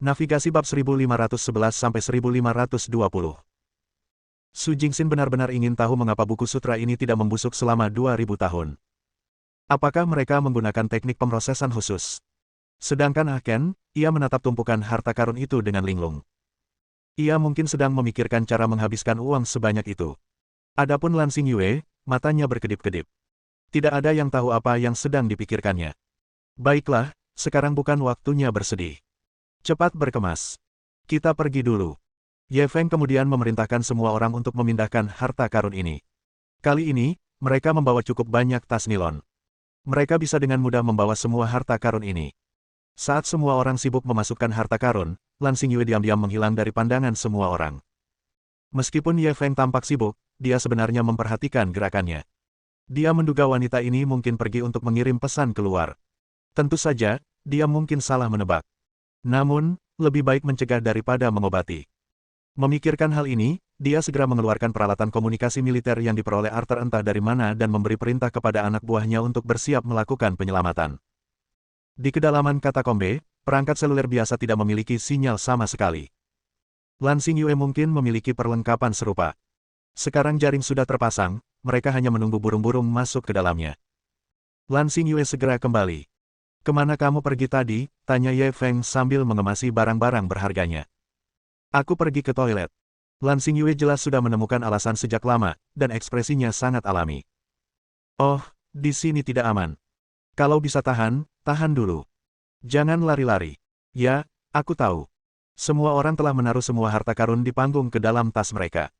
Navigasi bab 1511-1520. Su Jingxin benar-benar ingin tahu mengapa buku sutra ini tidak membusuk selama 2000 tahun. Apakah mereka menggunakan teknik pemrosesan khusus? Sedangkan Ah Ken, ia menatap tumpukan harta karun itu dengan linglung. Ia mungkin sedang memikirkan cara menghabiskan uang sebanyak itu. Adapun Lan Xingyue, matanya berkedip-kedip. Tidak ada yang tahu apa yang sedang dipikirkannya. Baiklah, sekarang bukan waktunya bersedih. Cepat berkemas. Kita pergi dulu. Ye Feng kemudian memerintahkan semua orang untuk memindahkan harta karun ini. Kali ini, mereka membawa cukup banyak tas nilon. Mereka bisa dengan mudah membawa semua harta karun ini. Saat semua orang sibuk memasukkan harta karun, Lan Xingyue diam-diam menghilang dari pandangan semua orang. Meskipun Ye Feng tampak sibuk, dia sebenarnya memperhatikan gerakannya. Dia menduga wanita ini mungkin pergi untuk mengirim pesan keluar. Tentu saja, dia mungkin salah menebak. Namun, lebih baik mencegah daripada mengobati. Memikirkan hal ini, dia segera mengeluarkan peralatan komunikasi militer yang diperoleh Arthur entah dari mana dan memberi perintah kepada anak buahnya untuk bersiap melakukan penyelamatan. Di kedalaman katakombe, perangkat seluler biasa tidak memiliki sinyal sama sekali. Lan Xingyue mungkin memiliki perlengkapan serupa. Sekarang jaring sudah terpasang, mereka hanya menunggu burung-burung masuk ke dalamnya. Lan Xingyue segera kembali. "Kemana kamu pergi tadi?" tanya Ye Feng sambil mengemasi barang-barang berharganya. "Aku pergi ke toilet." Lan Xingyue jelas sudah menemukan alasan sejak lama, dan ekspresinya sangat alami. "Oh, di sini tidak aman. Kalau bisa tahan, tahan dulu. Jangan lari-lari." "Ya, aku tahu." Semua orang telah menaruh semua harta karun di panggung ke dalam tas mereka.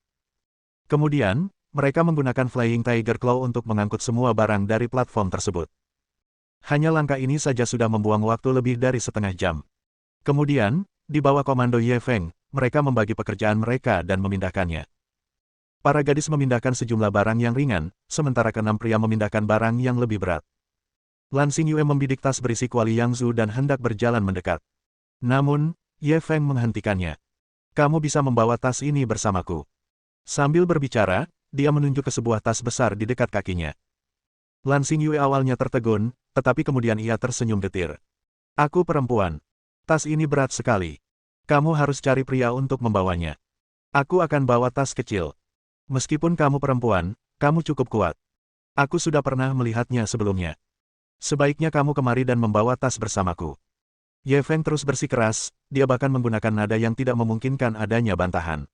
Kemudian, mereka menggunakan Flying Tiger Claw untuk mengangkut semua barang dari platform tersebut. Hanya langkah ini saja sudah membuang waktu lebih dari setengah jam. Kemudian, di bawah komando Ye Feng, mereka membagi pekerjaan mereka dan memindahkannya. Para gadis memindahkan sejumlah barang yang ringan, sementara keenam pria memindahkan barang yang lebih berat. Lan Xingyue membidik tas berisi kuali Yangzu dan hendak berjalan mendekat. Namun, Ye Feng menghentikannya. "Kamu bisa membawa tas ini bersamaku." Sambil berbicara, dia menunjuk ke sebuah tas besar di dekat kakinya. Lan Xingyue awalnya tertegun, tetapi kemudian ia tersenyum getir. "Aku perempuan. Tas ini berat sekali. Kamu harus cari pria untuk membawanya. Aku akan bawa tas kecil. Meskipun kamu perempuan, kamu cukup kuat. Aku sudah pernah melihatnya sebelumnya. Sebaiknya kamu kemari dan membawa tas bersamaku." Ye Feng terus bersikeras, dia bahkan menggunakan nada yang tidak memungkinkan adanya bantahan.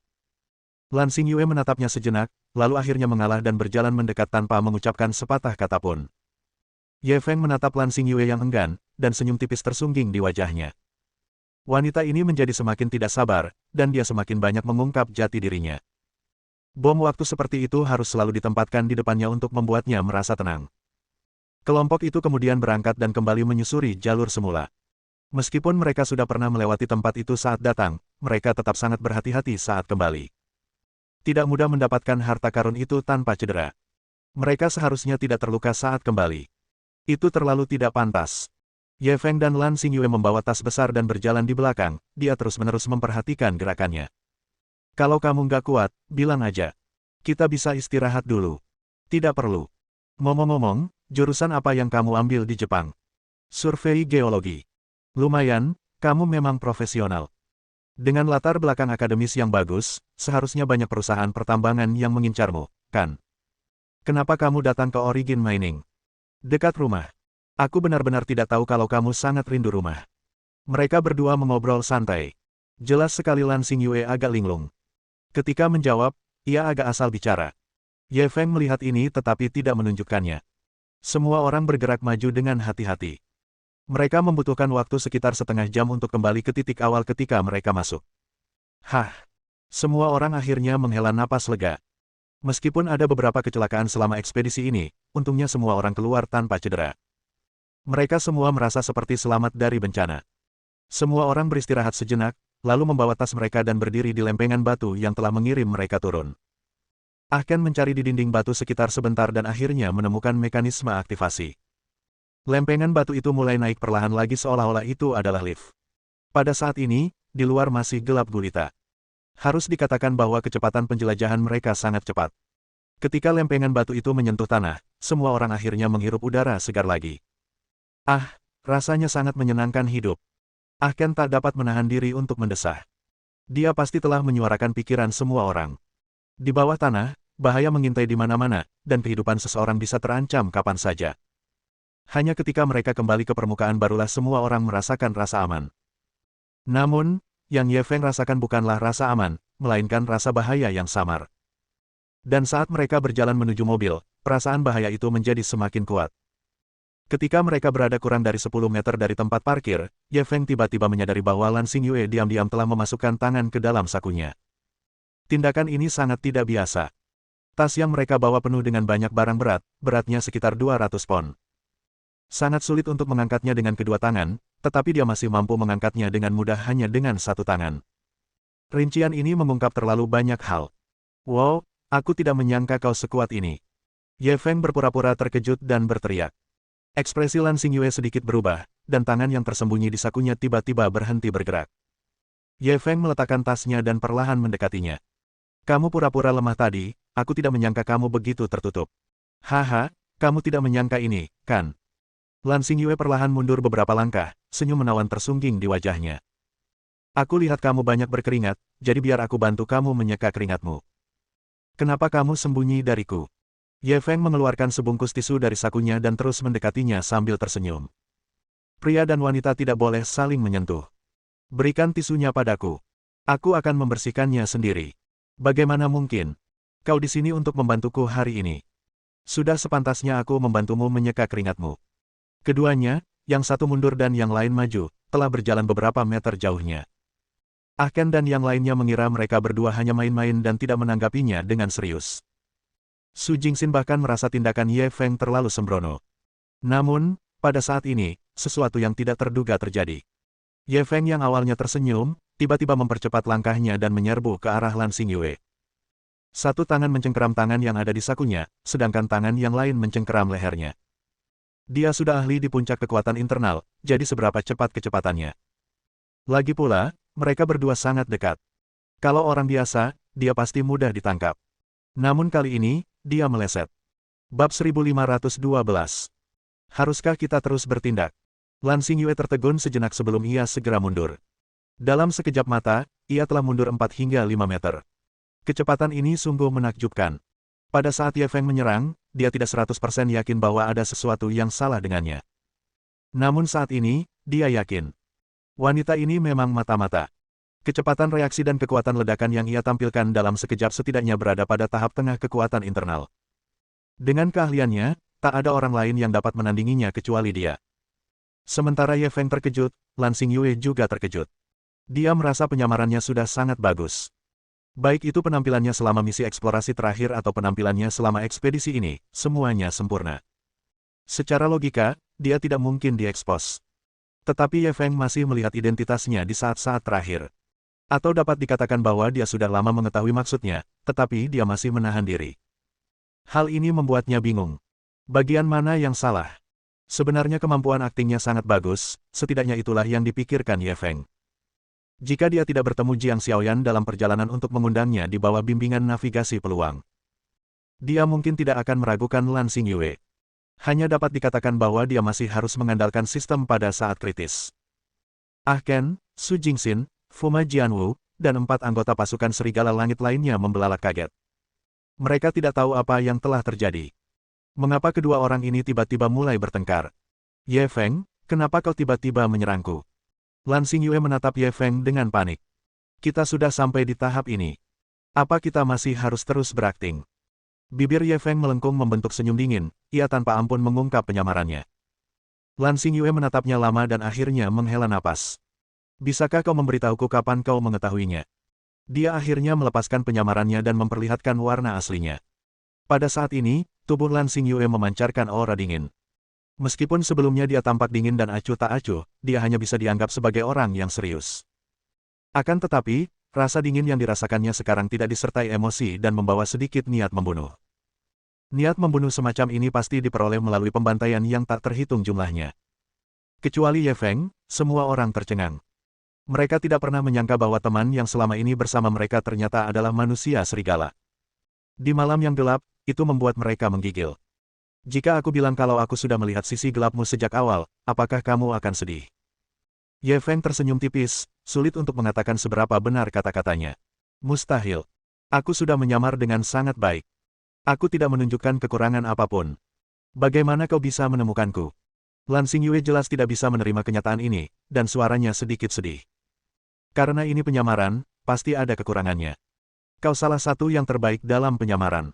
Lan Xingyue menatapnya sejenak, lalu akhirnya mengalah dan berjalan mendekat tanpa mengucapkan sepatah kata pun. Ye Feng menatap Lan Xingyue yang enggan, dan senyum tipis tersungging di wajahnya. Wanita ini menjadi semakin tidak sabar, dan dia semakin banyak mengungkap jati dirinya. Bom waktu seperti itu harus selalu ditempatkan di depannya untuk membuatnya merasa tenang. Kelompok itu kemudian berangkat dan kembali menyusuri jalur semula. Meskipun mereka sudah pernah melewati tempat itu saat datang, mereka tetap sangat berhati-hati saat kembali. Tidak mudah mendapatkan harta karun itu tanpa cedera. Mereka seharusnya tidak terluka saat kembali. Itu terlalu tidak pantas. Ye Feng dan Lan Xingyue membawa tas besar dan berjalan di belakang, dia terus-menerus memperhatikan gerakannya. "Kalau kamu nggak kuat, bilang aja. Kita bisa istirahat dulu." "Tidak perlu." "Ngomong-ngomong, jurusan apa yang kamu ambil di Jepang?" "Survei geologi." "Lumayan, kamu memang profesional. Dengan latar belakang akademis yang bagus, seharusnya banyak perusahaan pertambangan yang mengincarmu, kan? Kenapa kamu datang ke Origin Mining? Dekat rumah. Aku benar-benar tidak tahu kalau kamu sangat rindu rumah." Mereka berdua mengobrol santai. Jelas sekali Lan Xingyue agak linglung. Ketika menjawab, ia agak asal bicara. Ye Feng melihat ini tetapi tidak menunjukkannya. Semua orang bergerak maju dengan hati-hati. Mereka membutuhkan waktu sekitar setengah jam untuk kembali ke titik awal ketika mereka masuk. Hah! Semua orang akhirnya menghela napas lega. Meskipun ada beberapa kecelakaan selama ekspedisi ini, untungnya semua orang keluar tanpa cedera. Mereka semua merasa seperti selamat dari bencana. Semua orang beristirahat sejenak, lalu membawa tas mereka dan berdiri di lempengan batu yang telah mengirim mereka turun. Ah Ken mencari di dinding batu sekitar sebentar dan akhirnya menemukan mekanisme aktivasi. Lempengan batu itu mulai naik perlahan lagi seolah-olah itu adalah lift. Pada saat ini, di luar masih gelap gulita. Harus dikatakan bahwa kecepatan penjelajahan mereka sangat cepat. Ketika lempengan batu itu menyentuh tanah, semua orang akhirnya menghirup udara segar lagi. Ah, rasanya sangat menyenangkan hidup. Ah Ken tak dapat menahan diri untuk mendesah. Dia pasti telah menyuarakan pikiran semua orang. Di bawah tanah, bahaya mengintai di mana-mana, dan kehidupan seseorang bisa terancam kapan saja. Hanya ketika mereka kembali ke permukaan barulah semua orang merasakan rasa aman. Namun, yang Ye Feng rasakan bukanlah rasa aman, melainkan rasa bahaya yang samar. Dan saat mereka berjalan menuju mobil, perasaan bahaya itu menjadi semakin kuat. Ketika mereka berada kurang dari 10 meter dari tempat parkir, Ye Feng tiba-tiba menyadari bahwa Lan Xingyue diam-diam telah memasukkan tangan ke dalam sakunya. Tindakan ini sangat tidak biasa. Tas yang mereka bawa penuh dengan banyak barang berat, beratnya sekitar 200 pon. Sangat sulit untuk mengangkatnya dengan kedua tangan, tetapi dia masih mampu mengangkatnya dengan mudah hanya dengan satu tangan. Rincian ini mengungkap terlalu banyak hal. Wow, aku tidak menyangka kau sekuat ini. Ye Feng berpura-pura terkejut dan berteriak. Ekspresi Lan Xingyue sedikit berubah, dan tangan yang tersembunyi di sakunya tiba-tiba berhenti bergerak. Ye Feng meletakkan tasnya dan perlahan mendekatinya. Kamu pura-pura lemah tadi, aku tidak menyangka kamu begitu tertutup. Haha, kamu tidak menyangka ini, kan? Lan Xingyue perlahan mundur beberapa langkah, senyum menawan tersungging di wajahnya. Aku lihat kamu banyak berkeringat, jadi biar aku bantu kamu menyeka keringatmu. Kenapa kamu sembunyi dariku? Ye Feng mengeluarkan sebungkus tisu dari sakunya dan terus mendekatinya sambil tersenyum. Pria dan wanita tidak boleh saling menyentuh. Berikan tisunya padaku. Aku akan membersihkannya sendiri. Bagaimana mungkin? Kau di sini untuk membantuku hari ini. Sudah sepantasnya aku membantumu menyeka keringatmu. Keduanya, yang satu mundur dan yang lain maju, telah berjalan beberapa meter jauhnya. Ah Ken dan yang lainnya mengira mereka berdua hanya main-main dan tidak menanggapinya dengan serius. Su Jingxin bahkan merasa tindakan Ye Feng terlalu sembrono. Namun, pada saat ini, sesuatu yang tidak terduga terjadi. Ye Feng yang awalnya tersenyum, tiba-tiba mempercepat langkahnya dan menyerbu ke arah Lan Xingyue. Satu tangan mencengkeram tangan yang ada di sakunya, sedangkan tangan yang lain mencengkeram lehernya. Dia sudah ahli di puncak kekuatan internal, jadi seberapa cepat kecepatannya. Lagi pula, mereka berdua sangat dekat. Kalau orang biasa, dia pasti mudah ditangkap. Namun kali ini, dia meleset. Bab 1512. Haruskah kita terus bertindak? Lan Xingyue tertegun sejenak sebelum ia segera mundur. Dalam sekejap mata, ia telah mundur 4 hingga 5 meter. Kecepatan ini sungguh menakjubkan. Pada saat Ye Feng menyerang, dia tidak 100% yakin bahwa ada sesuatu yang salah dengannya. Namun saat ini, dia yakin. Wanita ini memang mata-mata. Kecepatan reaksi dan kekuatan ledakan yang ia tampilkan dalam sekejap setidaknya berada pada tahap tengah kekuatan internal. Dengan keahliannya, tak ada orang lain yang dapat menandinginya kecuali dia. Sementara Ye Feng terkejut, Lan Xingyue juga terkejut. Dia merasa penyamarannya sudah sangat bagus. Baik itu penampilannya selama misi eksplorasi terakhir atau penampilannya selama ekspedisi ini, semuanya sempurna. Secara logika, dia tidak mungkin diekspos. Tetapi Ye Feng masih melihat identitasnya di saat-saat terakhir. Atau dapat dikatakan bahwa dia sudah lama mengetahui maksudnya, tetapi dia masih menahan diri. Hal ini membuatnya bingung. Bagian mana yang salah? Sebenarnya kemampuan aktingnya sangat bagus, setidaknya itulah yang dipikirkan Ye Feng. Jika dia tidak bertemu Jiang Xiaoyan dalam perjalanan untuk mengundangnya di bawah bimbingan navigasi peluang, dia mungkin tidak akan meragukan Lan Xingyue. Hanya dapat dikatakan bahwa dia masih harus mengandalkan sistem pada saat kritis. Ah Ken, Su Jingxin, Fuma Jianwu, dan 4 anggota pasukan serigala langit lainnya membelalak kaget. Mereka tidak tahu apa yang telah terjadi. Mengapa kedua orang ini tiba-tiba mulai bertengkar? Ye Feng, kenapa kau tiba-tiba menyerangku? Lan Xingyue menatap Ye Feng dengan panik. Kita sudah sampai di tahap ini. Apa kita masih harus terus berakting? Bibir Ye Feng melengkung membentuk senyum dingin, ia tanpa ampun mengungkap penyamarannya. Lan Xingyue menatapnya lama dan akhirnya menghela napas. Bisakah kau memberitahuku kapan kau mengetahuinya? Dia akhirnya melepaskan penyamarannya dan memperlihatkan warna aslinya. Pada saat ini, tubuh Lan Xingyue memancarkan aura dingin. Meskipun sebelumnya dia tampak dingin dan acuh tak acuh, dia hanya bisa dianggap sebagai orang yang serius. Akan tetapi, rasa dingin yang dirasakannya sekarang tidak disertai emosi dan membawa sedikit niat membunuh. Niat membunuh semacam ini pasti diperoleh melalui pembantaian yang tak terhitung jumlahnya. Kecuali Ye Feng, semua orang tercengang. Mereka tidak pernah menyangka bahwa teman yang selama ini bersama mereka ternyata adalah manusia serigala. Di malam yang gelap, itu membuat mereka menggigil. Jika aku bilang kalau aku sudah melihat sisi gelapmu sejak awal, apakah kamu akan sedih? Ye Feng tersenyum tipis, sulit untuk mengatakan seberapa benar kata-katanya. Mustahil. Aku sudah menyamar dengan sangat baik. Aku tidak menunjukkan kekurangan apapun. Bagaimana kau bisa menemukanku? Lan Xingyue jelas tidak bisa menerima kenyataan ini, dan suaranya sedikit sedih. Karena ini penyamaran, pasti ada kekurangannya. Kau salah satu yang terbaik dalam penyamaran.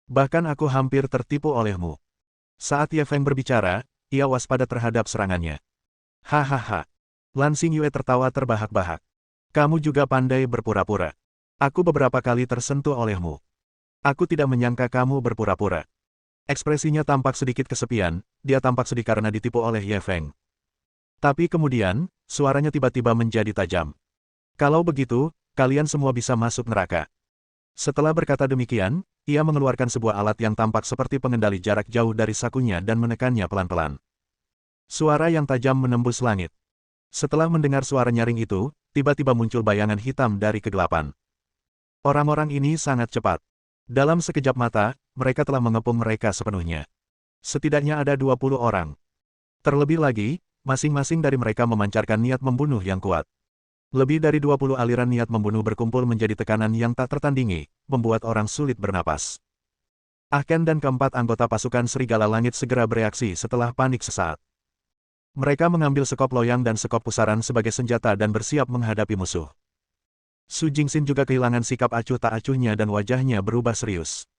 Bahkan aku hampir tertipu olehmu. Saat Ye Feng berbicara, ia waspada terhadap serangannya. Hahaha. Lan Xingyue tertawa terbahak-bahak. Kamu juga pandai berpura-pura. Aku beberapa kali tersentuh olehmu. Aku tidak menyangka kamu berpura-pura. Ekspresinya tampak sedikit kesepian, dia tampak sedih karena ditipu oleh Ye Feng. Tapi kemudian, suaranya tiba-tiba menjadi tajam. Kalau begitu, kalian semua bisa masuk neraka. Setelah berkata demikian, ia mengeluarkan sebuah alat yang tampak seperti pengendali jarak jauh dari sakunya dan menekannya pelan-pelan. Suara yang tajam menembus langit. Setelah mendengar suara nyaring itu, tiba-tiba muncul bayangan hitam dari kegelapan. Orang-orang ini sangat cepat. Dalam sekejap mata, mereka telah mengepung mereka sepenuhnya. Setidaknya ada 20 orang. Terlebih lagi, masing-masing dari mereka memancarkan niat membunuh yang kuat. Lebih dari 20 aliran niat membunuh berkumpul menjadi tekanan yang tak tertandingi, membuat orang sulit bernapas. Ahken dan keempat anggota pasukan Serigala Langit segera bereaksi setelah panik sesaat. Mereka mengambil sekop loyang dan sekop pusaran sebagai senjata dan bersiap menghadapi musuh. Su Jingxin juga kehilangan sikap acuh tak acuhnya dan wajahnya berubah serius.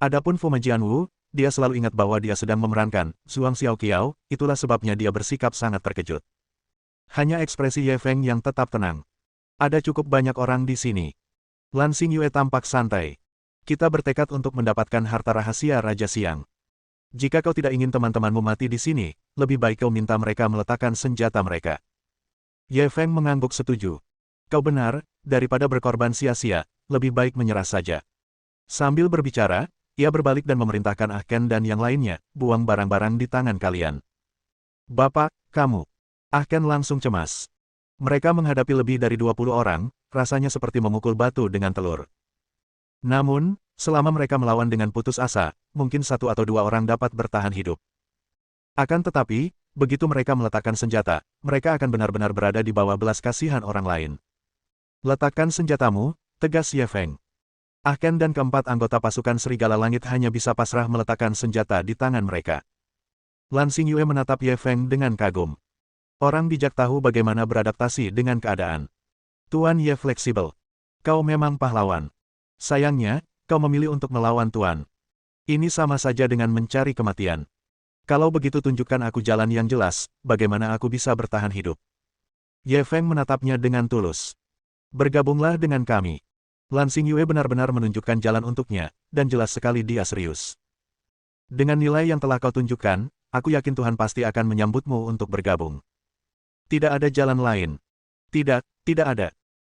Adapun Fu Majianwu, dia selalu ingat bahwa dia sedang memerankan Zhuang Xiaoqiao, itulah sebabnya dia bersikap sangat terkejut. Hanya ekspresi Ye Feng yang tetap tenang. Ada cukup banyak orang di sini. Lan Xingyue tampak santai. Kita bertekad untuk mendapatkan harta rahasia Raja Siang. Jika kau tidak ingin teman-temanmu mati di sini, lebih baik kau minta mereka meletakkan senjata mereka. Ye Feng mengangguk setuju. Kau benar, daripada berkorban sia-sia, lebih baik menyerah saja. Sambil berbicara, ia berbalik dan memerintahkan Ahken dan yang lainnya, buang barang-barang di tangan kalian. Bapak, kamu. Ahken langsung cemas. Mereka menghadapi lebih dari 20 orang, rasanya seperti memukul batu dengan telur. Namun, selama mereka melawan dengan putus asa, mungkin satu atau dua orang dapat bertahan hidup. Akan tetapi, begitu mereka meletakkan senjata, mereka akan benar-benar berada di bawah belas kasihan orang lain. Letakkan senjatamu, tegas Ye Feng. Ahken dan keempat anggota pasukan Serigala Langit hanya bisa pasrah meletakkan senjata di tangan mereka. Lan Xingyue menatap Ye Feng dengan kagum. Orang bijak tahu bagaimana beradaptasi dengan keadaan. Tuan Ye fleksibel. Kau memang pahlawan. Sayangnya, kau memilih untuk melawan Tuan. Ini sama saja dengan mencari kematian. Kalau begitu tunjukkan aku jalan yang jelas, bagaimana aku bisa bertahan hidup. Ye Feng menatapnya dengan tulus. Bergabunglah dengan kami. Lan Xingyue benar-benar menunjukkan jalan untuknya, dan jelas sekali dia serius. Dengan nilai yang telah kau tunjukkan, aku yakin Tuhan pasti akan menyambutmu untuk bergabung. Tidak ada jalan lain. Tidak, tidak ada.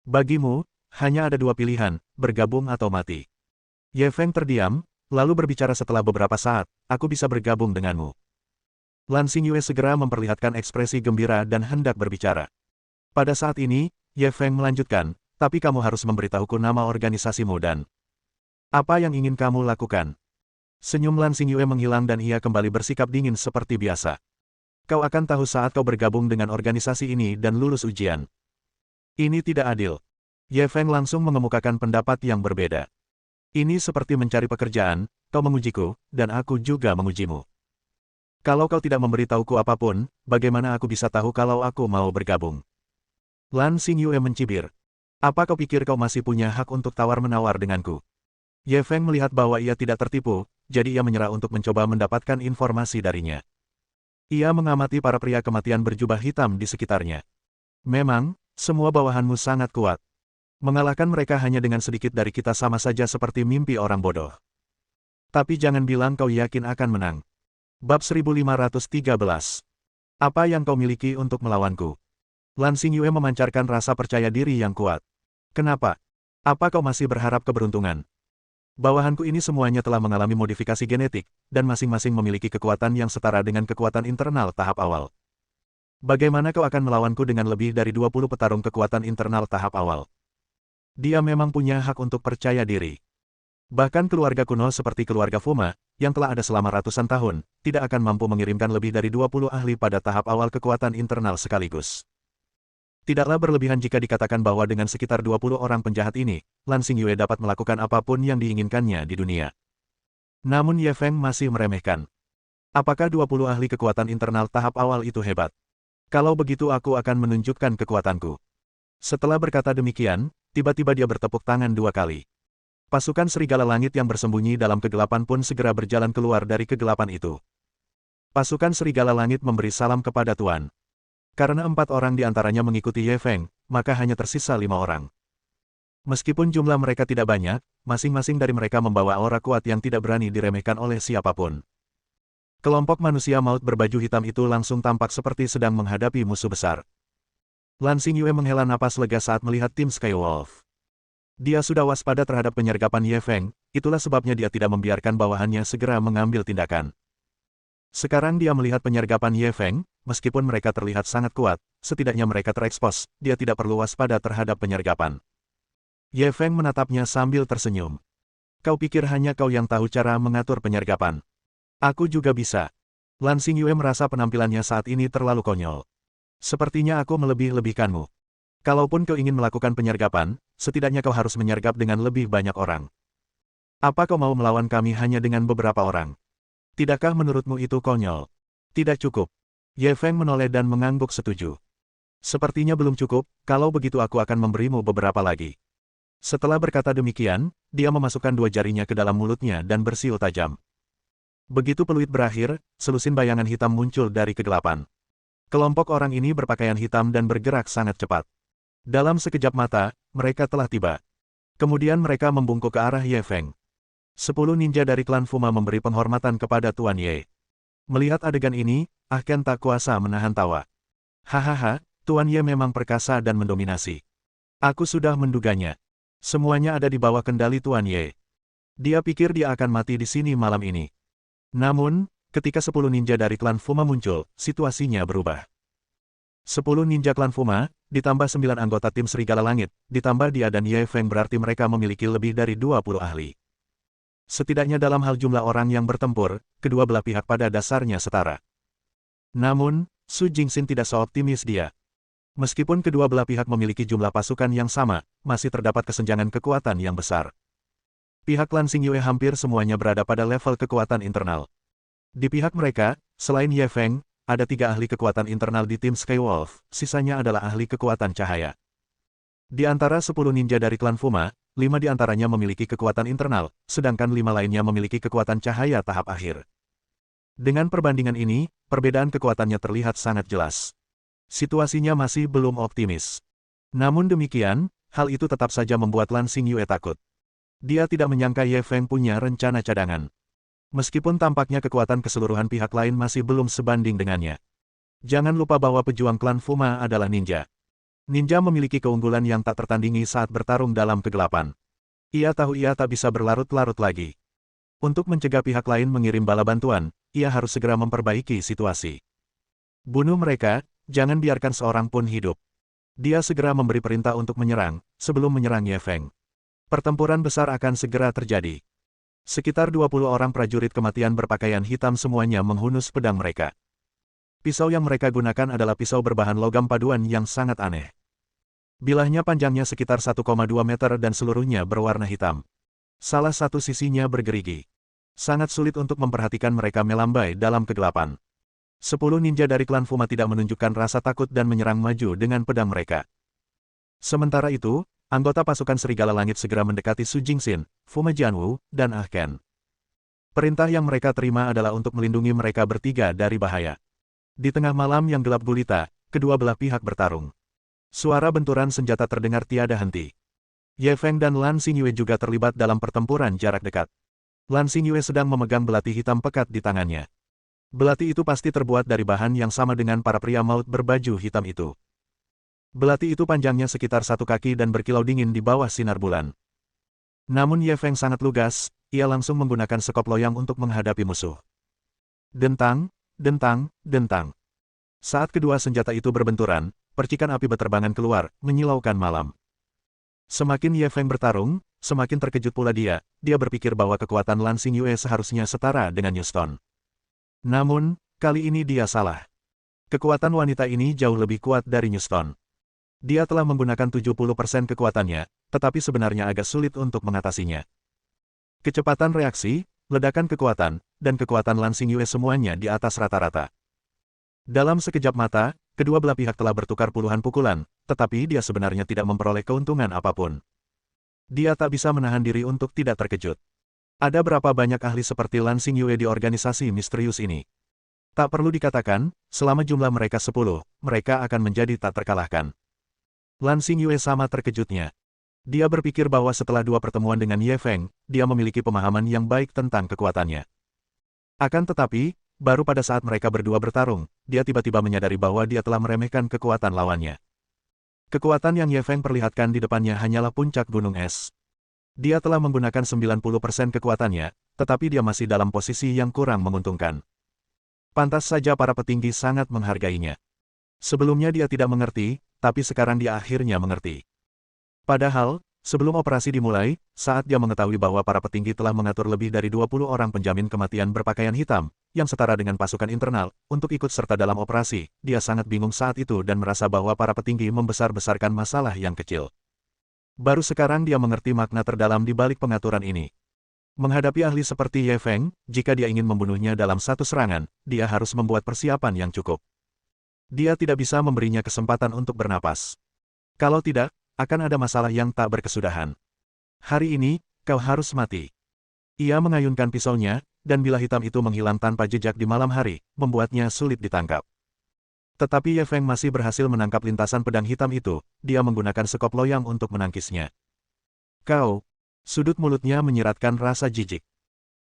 Bagimu, hanya ada dua pilihan, bergabung atau mati. Ye Feng terdiam, lalu berbicara setelah beberapa saat, aku bisa bergabung denganmu. Lan Xingyue segera memperlihatkan ekspresi gembira dan hendak berbicara. Pada saat ini, Ye Feng melanjutkan, tapi kamu harus memberitahuku nama organisasimu dan apa yang ingin kamu lakukan. Senyum Lan Xingyue menghilang dan ia kembali bersikap dingin seperti biasa. Kau akan tahu saat kau bergabung dengan organisasi ini dan lulus ujian. Ini tidak adil. Ye Feng langsung mengemukakan pendapat yang berbeda. Ini seperti mencari pekerjaan, kau mengujiku, dan aku juga mengujimu. Kalau kau tidak memberitahuku apapun, bagaimana aku bisa tahu kalau aku mau bergabung? Lan Xingyue mencibir. Apa kau pikir kau masih punya hak untuk tawar-menawar denganku? Ye Feng melihat bahwa ia tidak tertipu, jadi ia menyerah untuk mencoba mendapatkan informasi darinya. Ia mengamati para pria kematian berjubah hitam di sekitarnya. Memang, semua bawahanmu sangat kuat. Mengalahkan mereka hanya dengan sedikit dari kita sama saja seperti mimpi orang bodoh. Tapi jangan bilang kau yakin akan menang. Bab 1513. Apa yang kau miliki untuk melawanku? Lan Xingyue memancarkan rasa percaya diri yang kuat. Kenapa? Apa kau masih berharap keberuntungan? Bawahanku ini semuanya telah mengalami modifikasi genetik, dan masing-masing memiliki kekuatan yang setara dengan kekuatan internal tahap awal. Bagaimana kau akan melawanku dengan lebih dari 20 petarung kekuatan internal tahap awal? Dia memang punya hak untuk percaya diri. Bahkan keluarga kuno seperti keluarga Fuma, yang telah ada selama ratusan tahun, tidak akan mampu mengirimkan lebih dari 20 ahli pada tahap awal kekuatan internal sekaligus. Tidaklah berlebihan jika dikatakan bahwa dengan sekitar 20 orang penjahat ini, Lan Xingyue dapat melakukan apapun yang diinginkannya di dunia. Namun Ye Feng masih meremehkan. Apakah 20 ahli kekuatan internal tahap awal itu hebat? Kalau begitu aku akan menunjukkan kekuatanku. Setelah berkata demikian, tiba-tiba dia bertepuk tangan 2 kali. Pasukan serigala langit yang bersembunyi dalam kegelapan pun segera berjalan keluar dari kegelapan itu. Pasukan serigala langit memberi salam kepada Tuan. Karena 4 orang di antaranya mengikuti Ye Feng, maka hanya tersisa 5 orang. Meskipun jumlah mereka tidak banyak, masing-masing dari mereka membawa aura kuat yang tidak berani diremehkan oleh siapapun. Kelompok manusia maut berbaju hitam itu langsung tampak seperti sedang menghadapi musuh besar. Lan Xingyue menghela napas lega saat melihat tim Skywolf. Dia sudah waspada terhadap penyergapan Ye Feng, itulah sebabnya dia tidak membiarkan bawahannya segera mengambil tindakan. Sekarang dia melihat penyergapan Ye Feng, meskipun mereka terlihat sangat kuat, setidaknya mereka terekspos, dia tidak perlu waspada terhadap penyergapan. Ye Feng menatapnya sambil tersenyum. Kau pikir hanya kau yang tahu cara mengatur penyergapan? Aku juga bisa. Lan Xingyue merasa penampilannya saat ini terlalu konyol. Sepertinya aku melebih-lebihkanmu. Kalaupun kau ingin melakukan penyergapan, setidaknya kau harus menyergap dengan lebih banyak orang. Apa kau mau melawan kami hanya dengan beberapa orang? Tidakkah menurutmu itu konyol? Tidak cukup. Ye Feng menoleh dan mengangguk setuju. Sepertinya belum cukup, kalau begitu aku akan memberimu beberapa lagi. Setelah berkata demikian, dia memasukkan 2 jarinya ke dalam mulutnya dan bersiul tajam. Begitu peluit berakhir, selusin bayangan hitam muncul dari kegelapan. Kelompok orang ini berpakaian hitam dan bergerak sangat cepat. Dalam sekejap mata, mereka telah tiba. Kemudian mereka membungkuk ke arah Ye Feng. 10 ninja dari klan Fuma memberi penghormatan kepada Tuan Ye. Melihat adegan ini, Ken tak kuasa menahan tawa. Hahaha, Tuan Ye memang perkasa dan mendominasi. Aku sudah menduganya. Semuanya ada di bawah kendali Tuan Ye. Dia pikir dia akan mati di sini malam ini. Namun, ketika 10 ninja dari klan Fuma muncul, situasinya berubah. 10 ninja klan Fuma, ditambah 9 anggota tim Serigala Langit, ditambah dia dan Ye Feng berarti mereka memiliki lebih dari 20 ahli. Setidaknya dalam hal jumlah orang yang bertempur, kedua belah pihak pada dasarnya setara. Namun, Su Jingxin tidak seoptimis dia. Meskipun kedua belah pihak memiliki jumlah pasukan yang sama, masih terdapat kesenjangan kekuatan yang besar. Pihak Lan Xingyue hampir semuanya berada pada level kekuatan internal. Di pihak mereka, selain Ye Feng, ada 3 ahli kekuatan internal di tim Skywolf, sisanya adalah ahli kekuatan cahaya. Di antara 10 ninja dari klan Fuma, 5 di antaranya memiliki kekuatan internal, sedangkan 5 lainnya memiliki kekuatan cahaya tahap akhir. Dengan perbandingan ini, perbedaan kekuatannya terlihat sangat jelas. Situasinya masih belum optimis. Namun demikian, hal itu tetap saja membuat Lan Xingyue takut. Dia tidak menyangka Ye Feng punya rencana cadangan. Meskipun tampaknya kekuatan keseluruhan pihak lain masih belum sebanding dengannya. Jangan lupa bahwa pejuang klan Fuma adalah ninja. Ninja memiliki keunggulan yang tak tertandingi saat bertarung dalam kegelapan. Ia tahu ia tak bisa berlarut-larut lagi. Untuk mencegah pihak lain mengirim bala bantuan, ia harus segera memperbaiki situasi. Bunuh mereka, jangan biarkan seorang pun hidup. Dia segera memberi perintah untuk menyerang, sebelum menyerang Ye Feng. Pertempuran besar akan segera terjadi. Sekitar 20 orang prajurit kematian berpakaian hitam semuanya menghunus pedang mereka. Pisau yang mereka gunakan adalah pisau berbahan logam paduan yang sangat aneh. Bilahnya panjangnya sekitar 1,2 meter dan seluruhnya berwarna hitam. Salah satu sisinya bergerigi. Sangat sulit untuk memperhatikan mereka melambai dalam kegelapan. 10 ninja dari klan Fuma tidak menunjukkan rasa takut dan menyerang maju dengan pedang mereka. Sementara itu, anggota pasukan Serigala Langit segera mendekati Su Jingxin, Fuma Jianwu, dan Ken. Perintah yang mereka terima adalah untuk melindungi mereka bertiga dari bahaya. Di tengah malam yang gelap gulita, kedua belah pihak bertarung. Suara benturan senjata terdengar tiada henti. Ye Feng dan Lan Xingyue juga terlibat dalam pertempuran jarak dekat. Lan Xingyue sedang memegang belati hitam pekat di tangannya. Belati itu pasti terbuat dari bahan yang sama dengan para pria maut berbaju hitam itu. Belati itu panjangnya sekitar 1 kaki dan berkilau dingin di bawah sinar bulan. Namun Ye Feng sangat lugas, ia langsung menggunakan sekop loyang untuk menghadapi musuh. Dentang, dentang, dentang. Saat kedua senjata itu berbenturan, percikan api beterbangan keluar, menyilaukan malam. Semakin Ye Feng bertarung, semakin terkejut pula dia berpikir bahwa kekuatan Lan Xingyue seharusnya setara dengan Houston. Namun, kali ini dia salah. Kekuatan wanita ini jauh lebih kuat dari Houston. Dia telah menggunakan 70% kekuatannya, tetapi sebenarnya agak sulit untuk mengatasinya. Kecepatan reaksi, ledakan kekuatan, dan kekuatan Lan Xingyue semuanya di atas rata-rata. Dalam sekejap mata, kedua belah pihak telah bertukar puluhan pukulan, tetapi dia sebenarnya tidak memperoleh keuntungan apapun. Dia tak bisa menahan diri untuk tidak terkejut. Ada berapa banyak ahli seperti Lan Xingyue di organisasi misterius ini? Tak perlu dikatakan, selama jumlah mereka 10, mereka akan menjadi tak terkalahkan. Lan Xingyue sama terkejutnya. Dia berpikir bahwa setelah dua pertemuan dengan Ye Feng, dia memiliki pemahaman yang baik tentang kekuatannya. Akan tetapi, baru pada saat mereka berdua bertarung, dia tiba-tiba menyadari bahwa dia telah meremehkan kekuatan lawannya. Kekuatan yang Ye Feng perlihatkan di depannya hanyalah puncak gunung es. Dia telah menggunakan 90% kekuatannya, tetapi dia masih dalam posisi yang kurang menguntungkan. Pantas saja para petinggi sangat menghargainya. Sebelumnya dia tidak mengerti, tapi sekarang dia akhirnya mengerti. Padahal, sebelum operasi dimulai, saat dia mengetahui bahwa para petinggi telah mengatur lebih dari 20 orang penjamin kematian berpakaian hitam, yang setara dengan pasukan internal, untuk ikut serta dalam operasi, dia sangat bingung saat itu dan merasa bahwa para petinggi membesar-besarkan masalah yang kecil. Baru sekarang dia mengerti makna terdalam di balik pengaturan ini. Menghadapi ahli seperti Ye Feng, jika dia ingin membunuhnya dalam satu serangan, dia harus membuat persiapan yang cukup. Dia tidak bisa memberinya kesempatan untuk bernapas. Kalau tidak, akan ada masalah yang tak berkesudahan. Hari ini, kau harus mati. Ia mengayunkan pisaunya, dan bilah hitam itu menghilang tanpa jejak di malam hari, membuatnya sulit ditangkap. Tetapi Ye Feng masih berhasil menangkap lintasan pedang hitam itu, dia menggunakan sekop loyang untuk menangkisnya. Kau! Sudut mulutnya menyiratkan rasa jijik.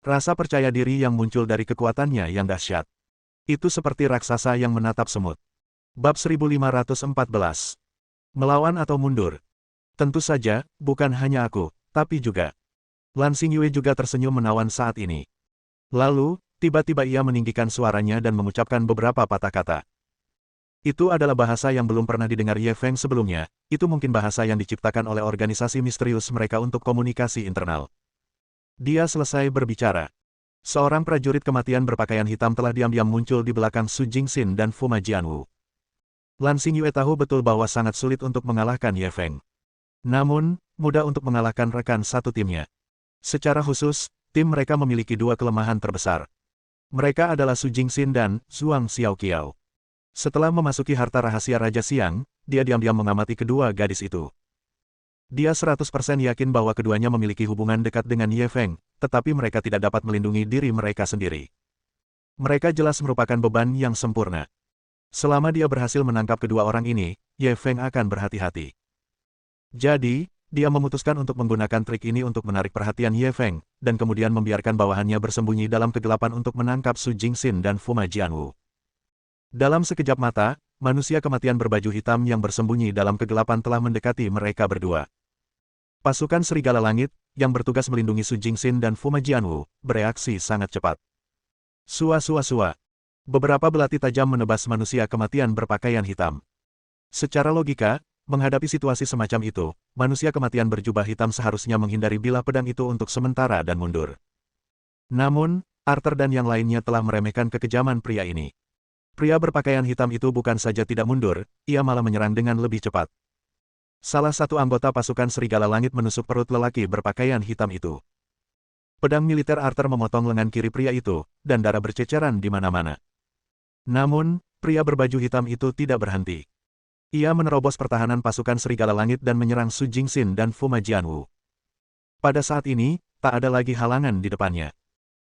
Rasa percaya diri yang muncul dari kekuatannya yang dahsyat. Itu seperti raksasa yang menatap semut. Bab 1514. Melawan atau mundur? Tentu saja, bukan hanya aku, tapi juga. Lan Xingyue juga tersenyum menawan saat ini. Lalu, tiba-tiba ia meninggikan suaranya dan mengucapkan beberapa patah kata. Itu adalah bahasa yang belum pernah didengar Ye Feng sebelumnya, itu mungkin bahasa yang diciptakan oleh organisasi misterius mereka untuk komunikasi internal. Dia selesai berbicara. Seorang prajurit kematian berpakaian hitam telah diam-diam muncul di belakang Su Jingxin dan Fu Majianwu. Lan Xingyue tahu betul bahwa sangat sulit untuk mengalahkan Ye Feng. Namun, mudah untuk mengalahkan rekan satu timnya. Secara khusus, tim mereka memiliki dua kelemahan terbesar. Mereka adalah Su Jingxin dan Zhuang Xiaoqiao. Setelah memasuki harta rahasia Raja Siang, dia diam-diam mengamati kedua gadis itu. Dia 100% yakin bahwa keduanya memiliki hubungan dekat dengan Ye Feng, tetapi mereka tidak dapat melindungi diri mereka sendiri. Mereka jelas merupakan beban yang sempurna. Selama dia berhasil menangkap kedua orang ini, Ye Feng akan berhati-hati. Jadi, dia memutuskan untuk menggunakan trik ini untuk menarik perhatian Ye Feng, dan kemudian membiarkan bawahannya bersembunyi dalam kegelapan untuk menangkap Su Jingxin dan Fu Majianwu. Dalam sekejap mata, manusia kematian berbaju hitam yang bersembunyi dalam kegelapan telah mendekati mereka berdua. Pasukan Serigala Langit, yang bertugas melindungi Su Jingxin dan Fu Majianwu, bereaksi sangat cepat. Sua-sua-sua. Beberapa belati tajam menebas manusia kematian berpakaian hitam. Secara logika, menghadapi situasi semacam itu, manusia kematian berjubah hitam seharusnya menghindari bilah pedang itu untuk sementara dan mundur. Namun, Arthur dan yang lainnya telah meremehkan kekejaman pria ini. Pria berpakaian hitam itu bukan saja tidak mundur, ia malah menyerang dengan lebih cepat. Salah satu anggota pasukan Serigala Langit menusuk perut lelaki berpakaian hitam itu. Pedang militer Arthur memotong lengan kiri pria itu, dan darah berceceran di mana-mana. Namun, pria berbaju hitam itu tidak berhenti. Ia menerobos pertahanan pasukan Serigala Langit dan menyerang Su Jingxin dan Fu Majianwu. Pada saat ini, tak ada lagi halangan di depannya.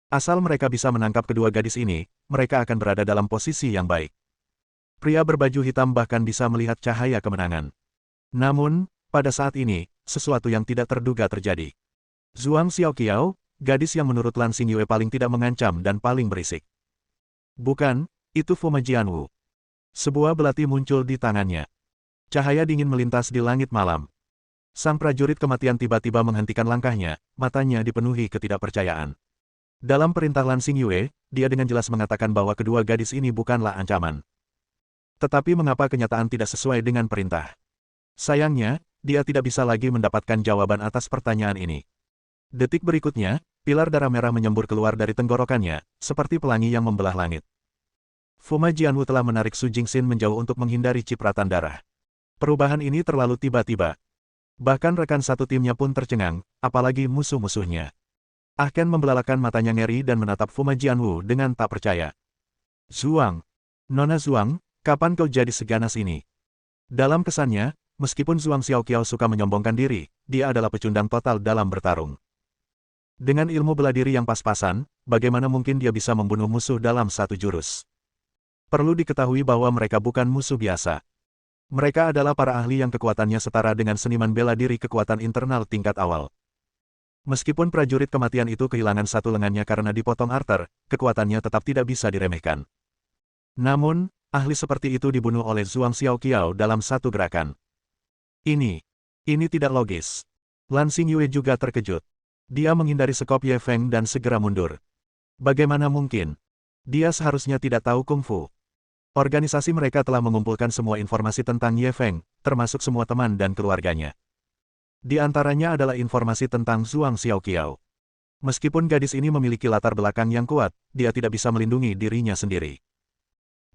Asal mereka bisa menangkap kedua gadis ini, mereka akan berada dalam posisi yang baik. Pria berbaju hitam bahkan bisa melihat cahaya kemenangan. Namun, pada saat ini, sesuatu yang tidak terduga terjadi. Zhuang Xiaoqiao, gadis yang menurut Lan Xingyue paling tidak mengancam dan paling berisik. Bukan, itu Fu Majianwu. Sebuah belati muncul di tangannya. Cahaya dingin melintas di langit malam. Sang prajurit kematian tiba-tiba menghentikan langkahnya, matanya dipenuhi ketidakpercayaan. Dalam perintah Lan Xingyue, dia dengan jelas mengatakan bahwa kedua gadis ini bukanlah ancaman. Tetapi mengapa kenyataan tidak sesuai dengan perintah? Sayangnya, dia tidak bisa lagi mendapatkan jawaban atas pertanyaan ini. Detik berikutnya, pilar darah merah menyembur keluar dari tenggorokannya, seperti pelangi yang membelah langit. Fu Majianwu telah menarik Su Jingxin menjauh untuk menghindari cipratan darah. Perubahan ini terlalu tiba-tiba. Bahkan rekan satu timnya pun tercengang, apalagi musuh-musuhnya. Ah Ken membelalakan matanya ngeri dan menatap Fuma Jianwu dengan tak percaya. Zhuang. Nona Zhuang, kapan kau jadi seganas ini? Dalam kesannya, meskipun Zhuang Xiaoqiao suka menyombongkan diri, dia adalah pecundang total dalam bertarung. Dengan ilmu bela diri yang pas-pasan, bagaimana mungkin dia bisa membunuh musuh dalam satu jurus? Perlu diketahui bahwa mereka bukan musuh biasa. Mereka adalah para ahli yang kekuatannya setara dengan seniman bela diri kekuatan internal tingkat awal. Meskipun prajurit kematian itu kehilangan satu lengannya karena dipotong arter, kekuatannya tetap tidak bisa diremehkan. Namun, ahli seperti itu dibunuh oleh Zhuang Xiaoqiao dalam satu gerakan. Ini tidak logis. Lan Xingyue juga terkejut. Dia menghindari sekop Ye Feng dan segera mundur. Bagaimana mungkin? Dia seharusnya tidak tahu kungfu. Organisasi mereka telah mengumpulkan semua informasi tentang Ye Feng, termasuk semua teman dan keluarganya. Di antaranya adalah informasi tentang Zhuang Xiaoqiao. Meskipun gadis ini memiliki latar belakang yang kuat, dia tidak bisa melindungi dirinya sendiri.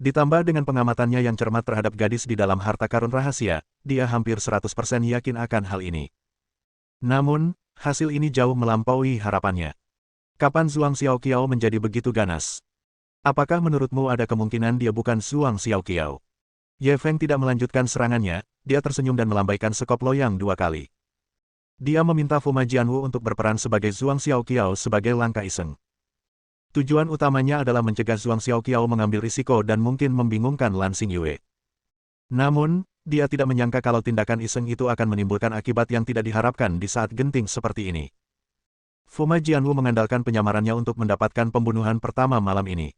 Ditambah dengan pengamatannya yang cermat terhadap gadis di dalam harta karun rahasia, dia hampir 100% yakin akan hal ini. Namun, hasil ini jauh melampaui harapannya. Kapan Zhuang Xiaoqiao menjadi begitu ganas? Apakah menurutmu ada kemungkinan dia bukan Zhuang Xiaoqiao? Ye Feng tidak melanjutkan serangannya, dia tersenyum dan melambaikan sekop loyang 2 kali. Dia meminta Fuma Jianwu untuk berperan sebagai Zhuang Xiaoqiao sebagai langkah iseng. Tujuan utamanya adalah mencegah Zhuang Xiaoqiao mengambil risiko dan mungkin membingungkan Lan Xingyue. Namun, dia tidak menyangka kalau tindakan iseng itu akan menimbulkan akibat yang tidak diharapkan di saat genting seperti ini. Fuma Jianwu mengandalkan penyamarannya untuk mendapatkan pembunuhan pertama malam ini.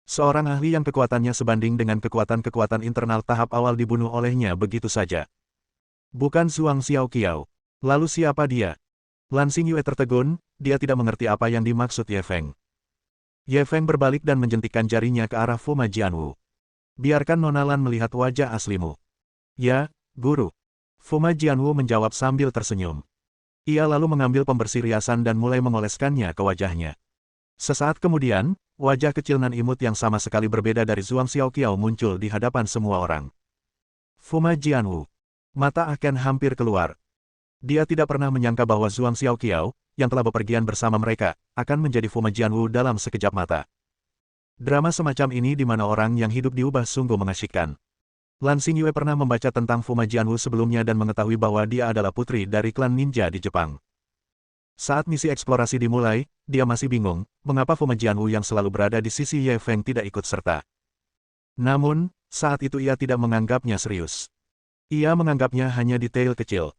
Seorang ahli yang kekuatannya sebanding dengan kekuatan-kekuatan internal tahap awal dibunuh olehnya begitu saja. Bukan Zhuang Xiaoqiao. Lalu siapa dia? Lan Xingyue tertegun, dia tidak mengerti apa yang dimaksud Ye Feng. Ye Feng berbalik dan menjentikkan jarinya ke arah Fuma Jianwu. Biarkan Nona Lan melihat wajah aslimu. Ya, guru. Fuma Jianwu menjawab sambil tersenyum. Ia lalu mengambil pembersih riasan dan mulai mengoleskannya ke wajahnya. Sesaat kemudian, wajah kecil nan imut yang sama sekali berbeda dari Zhuang Xiaoqiao muncul di hadapan semua orang. Fuma Jianwu. Mata Ah Ken hampir keluar. Dia tidak pernah menyangka bahwa Zhuang Xiaoqiao, yang telah bepergian bersama mereka, akan menjadi Fuma Jianwu dalam sekejap mata. Drama semacam ini di mana orang yang hidup diubah sungguh mengasyikkan. Lan Xingyue pernah membaca tentang Fuma Jianwu sebelumnya dan mengetahui bahwa dia adalah putri dari klan ninja di Jepang. Saat misi eksplorasi dimulai, dia masih bingung, mengapa Fuma Jianwu yang selalu berada di sisi Ye Feng tidak ikut serta. Namun, saat itu ia tidak menganggapnya serius. Ia menganggapnya hanya detail kecil.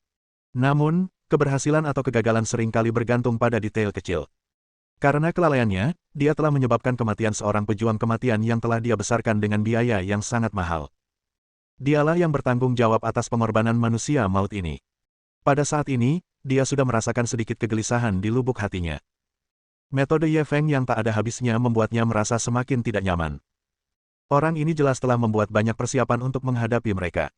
Namun, keberhasilan atau kegagalan seringkali bergantung pada detail kecil. Karena kelalaiannya, dia telah menyebabkan kematian seorang pejuang kematian yang telah dia besarkan dengan biaya yang sangat mahal. Dialah yang bertanggung jawab atas pengorbanan manusia maut ini. Pada saat ini, dia sudah merasakan sedikit kegelisahan di lubuk hatinya. Metode Ye Feng yang tak ada habisnya membuatnya merasa semakin tidak nyaman. Orang ini jelas telah membuat banyak persiapan untuk menghadapi mereka.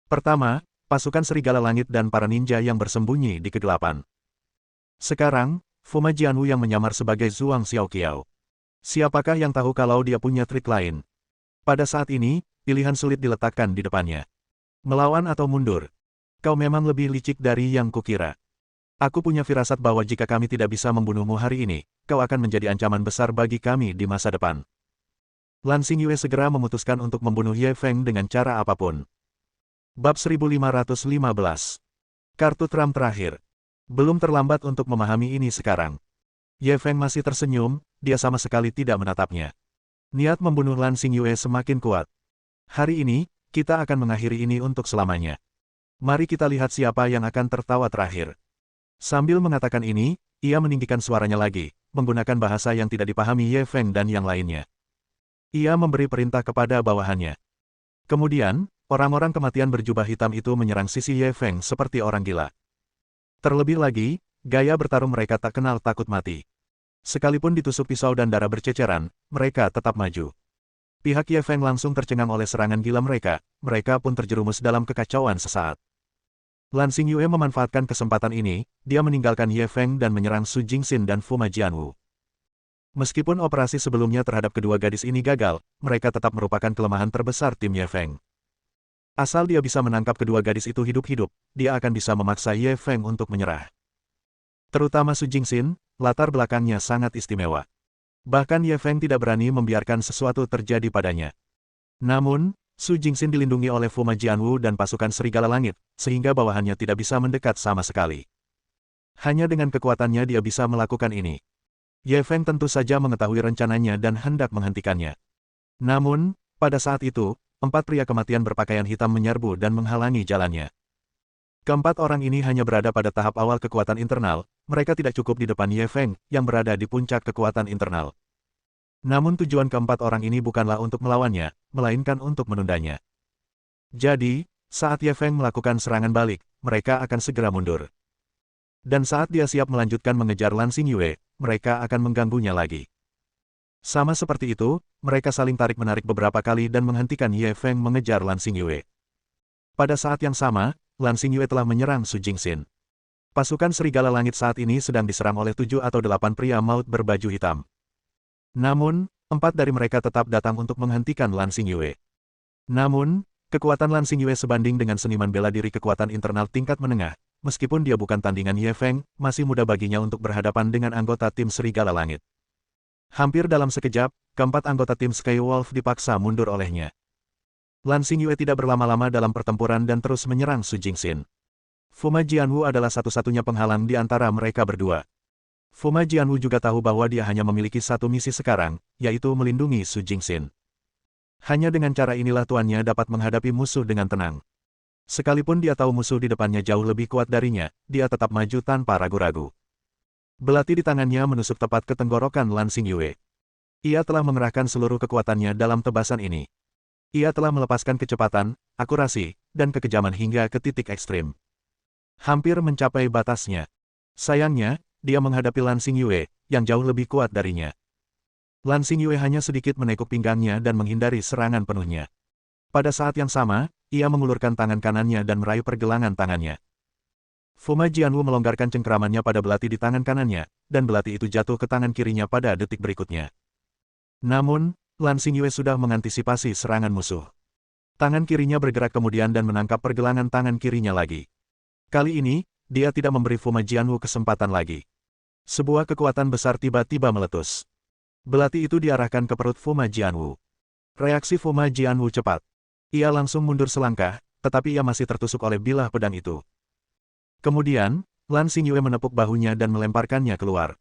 Pertama, pasukan serigala langit dan para ninja yang bersembunyi di kegelapan. Sekarang, Fuma Jianwu yang menyamar sebagai Zhuang Xiaoqiao. Siapakah yang tahu kalau dia punya trik lain? Pada saat ini, pilihan sulit diletakkan di depannya. Melawan atau mundur? Kau memang lebih licik dari yang kukira. Aku punya firasat bahwa jika kami tidak bisa membunuhmu hari ini, kau akan menjadi ancaman besar bagi kami di masa depan. Lan Xingyue segera memutuskan untuk membunuh Ye Feng dengan cara apapun. Bab 1515. Kartu Trump terakhir. Belum terlambat untuk memahami ini sekarang. Ye Feng masih tersenyum, dia sama sekali tidak menatapnya. Niat membunuh Lan Xingyue semakin kuat. Hari ini, kita akan mengakhiri ini untuk selamanya. Mari kita lihat siapa yang akan tertawa terakhir. Sambil mengatakan ini, ia meninggikan suaranya lagi, menggunakan bahasa yang tidak dipahami Ye Feng dan yang lainnya. Ia memberi perintah kepada bawahannya. Kemudian, orang-orang kematian berjubah hitam itu menyerang sisi Ye Feng seperti orang gila. Terlebih lagi, gaya bertarung mereka tak kenal takut mati. Sekalipun ditusuk pisau dan darah berceceran, mereka tetap maju. Pihak Ye Feng langsung tercengang oleh serangan gila mereka pun terjerumus dalam kekacauan sesaat. Lan Xingyue memanfaatkan kesempatan ini, dia meninggalkan Ye Feng dan menyerang Su Jingxin dan Fuma Jianwu. Meskipun operasi sebelumnya terhadap kedua gadis ini gagal, mereka tetap merupakan kelemahan terbesar tim Ye Feng. Asal dia bisa menangkap kedua gadis itu hidup-hidup, dia akan bisa memaksa Ye Feng untuk menyerah. Terutama Su Jingxin, latar belakangnya sangat istimewa. Bahkan Ye Feng tidak berani membiarkan sesuatu terjadi padanya. Namun, Su Jingxin dilindungi oleh Fuma Jianwu dan pasukan Serigala Langit, sehingga bawahannya tidak bisa mendekat sama sekali. Hanya dengan kekuatannya dia bisa melakukan ini. Ye Feng tentu saja mengetahui rencananya dan hendak menghentikannya. Namun, pada saat itu, 4 pria kematian berpakaian hitam menyerbu dan menghalangi jalannya. Keempat orang ini hanya berada pada tahap awal kekuatan internal, mereka tidak cukup di depan Ye Feng, yang berada di puncak kekuatan internal. Namun tujuan keempat orang ini bukanlah untuk melawannya, melainkan untuk menundanya. Jadi, saat Ye Feng melakukan serangan balik, mereka akan segera mundur. Dan saat dia siap melanjutkan mengejar Lan Xingyue, mereka akan mengganggunya lagi. Sama seperti itu, mereka saling tarik-menarik beberapa kali dan menghentikan Ye Feng mengejar Lan Xingyue. Pada saat yang sama, Lan Xingyue telah menyerang Su Jingxin. Pasukan Serigala Langit saat ini sedang diserang oleh 7 atau 8 pria maut berbaju hitam. Namun, 4 dari mereka tetap datang untuk menghentikan Lan Xingyue. Namun, kekuatan Lan Xingyue sebanding dengan seniman bela diri kekuatan internal tingkat menengah. Meskipun dia bukan tandingan Ye Feng, masih mudah baginya untuk berhadapan dengan anggota tim Serigala Langit. Hampir dalam sekejap, keempat anggota tim Skywolf dipaksa mundur olehnya. Lan Xingyue tidak berlama-lama dalam pertempuran dan terus menyerang Su Jingxin. Fuma Jianwu adalah satu-satunya penghalang di antara mereka berdua. Fuma Jianwu juga tahu bahwa dia hanya memiliki satu misi sekarang, yaitu melindungi Su Jingxin. Hanya dengan cara inilah tuannya dapat menghadapi musuh dengan tenang. Sekalipun dia tahu musuh di depannya jauh lebih kuat darinya, dia tetap maju tanpa ragu-ragu. Belati di tangannya menusuk tepat ke tenggorokan Lan Xingyue. Ia telah mengerahkan seluruh kekuatannya dalam tebasan ini. Ia telah melepaskan kecepatan, akurasi, dan kekejaman hingga ke titik ekstrim. Hampir mencapai batasnya. Sayangnya, dia menghadapi Lan Xingyue, yang jauh lebih kuat darinya. Lan Xingyue hanya sedikit menekuk pinggangnya dan menghindari serangan penuhnya. Pada saat yang sama, ia mengulurkan tangan kanannya dan meraih pergelangan tangannya. Fuma Jianwu melonggarkan cengkeramannya pada belati di tangan kanannya, dan belati itu jatuh ke tangan kirinya pada detik berikutnya. Namun, Lan Xingyue sudah mengantisipasi serangan musuh. Tangan kirinya bergerak kemudian dan menangkap pergelangan tangan kirinya lagi. Kali ini, dia tidak memberi Fuma Jianwu kesempatan lagi. Sebuah kekuatan besar tiba-tiba meletus. Belati itu diarahkan ke perut Fuma Jianwu. Reaksi Fuma Jianwu cepat. Ia langsung mundur selangkah, tetapi ia masih tertusuk oleh bilah pedang itu. Kemudian, Lan Xingyue menepuk bahunya dan melemparkannya keluar.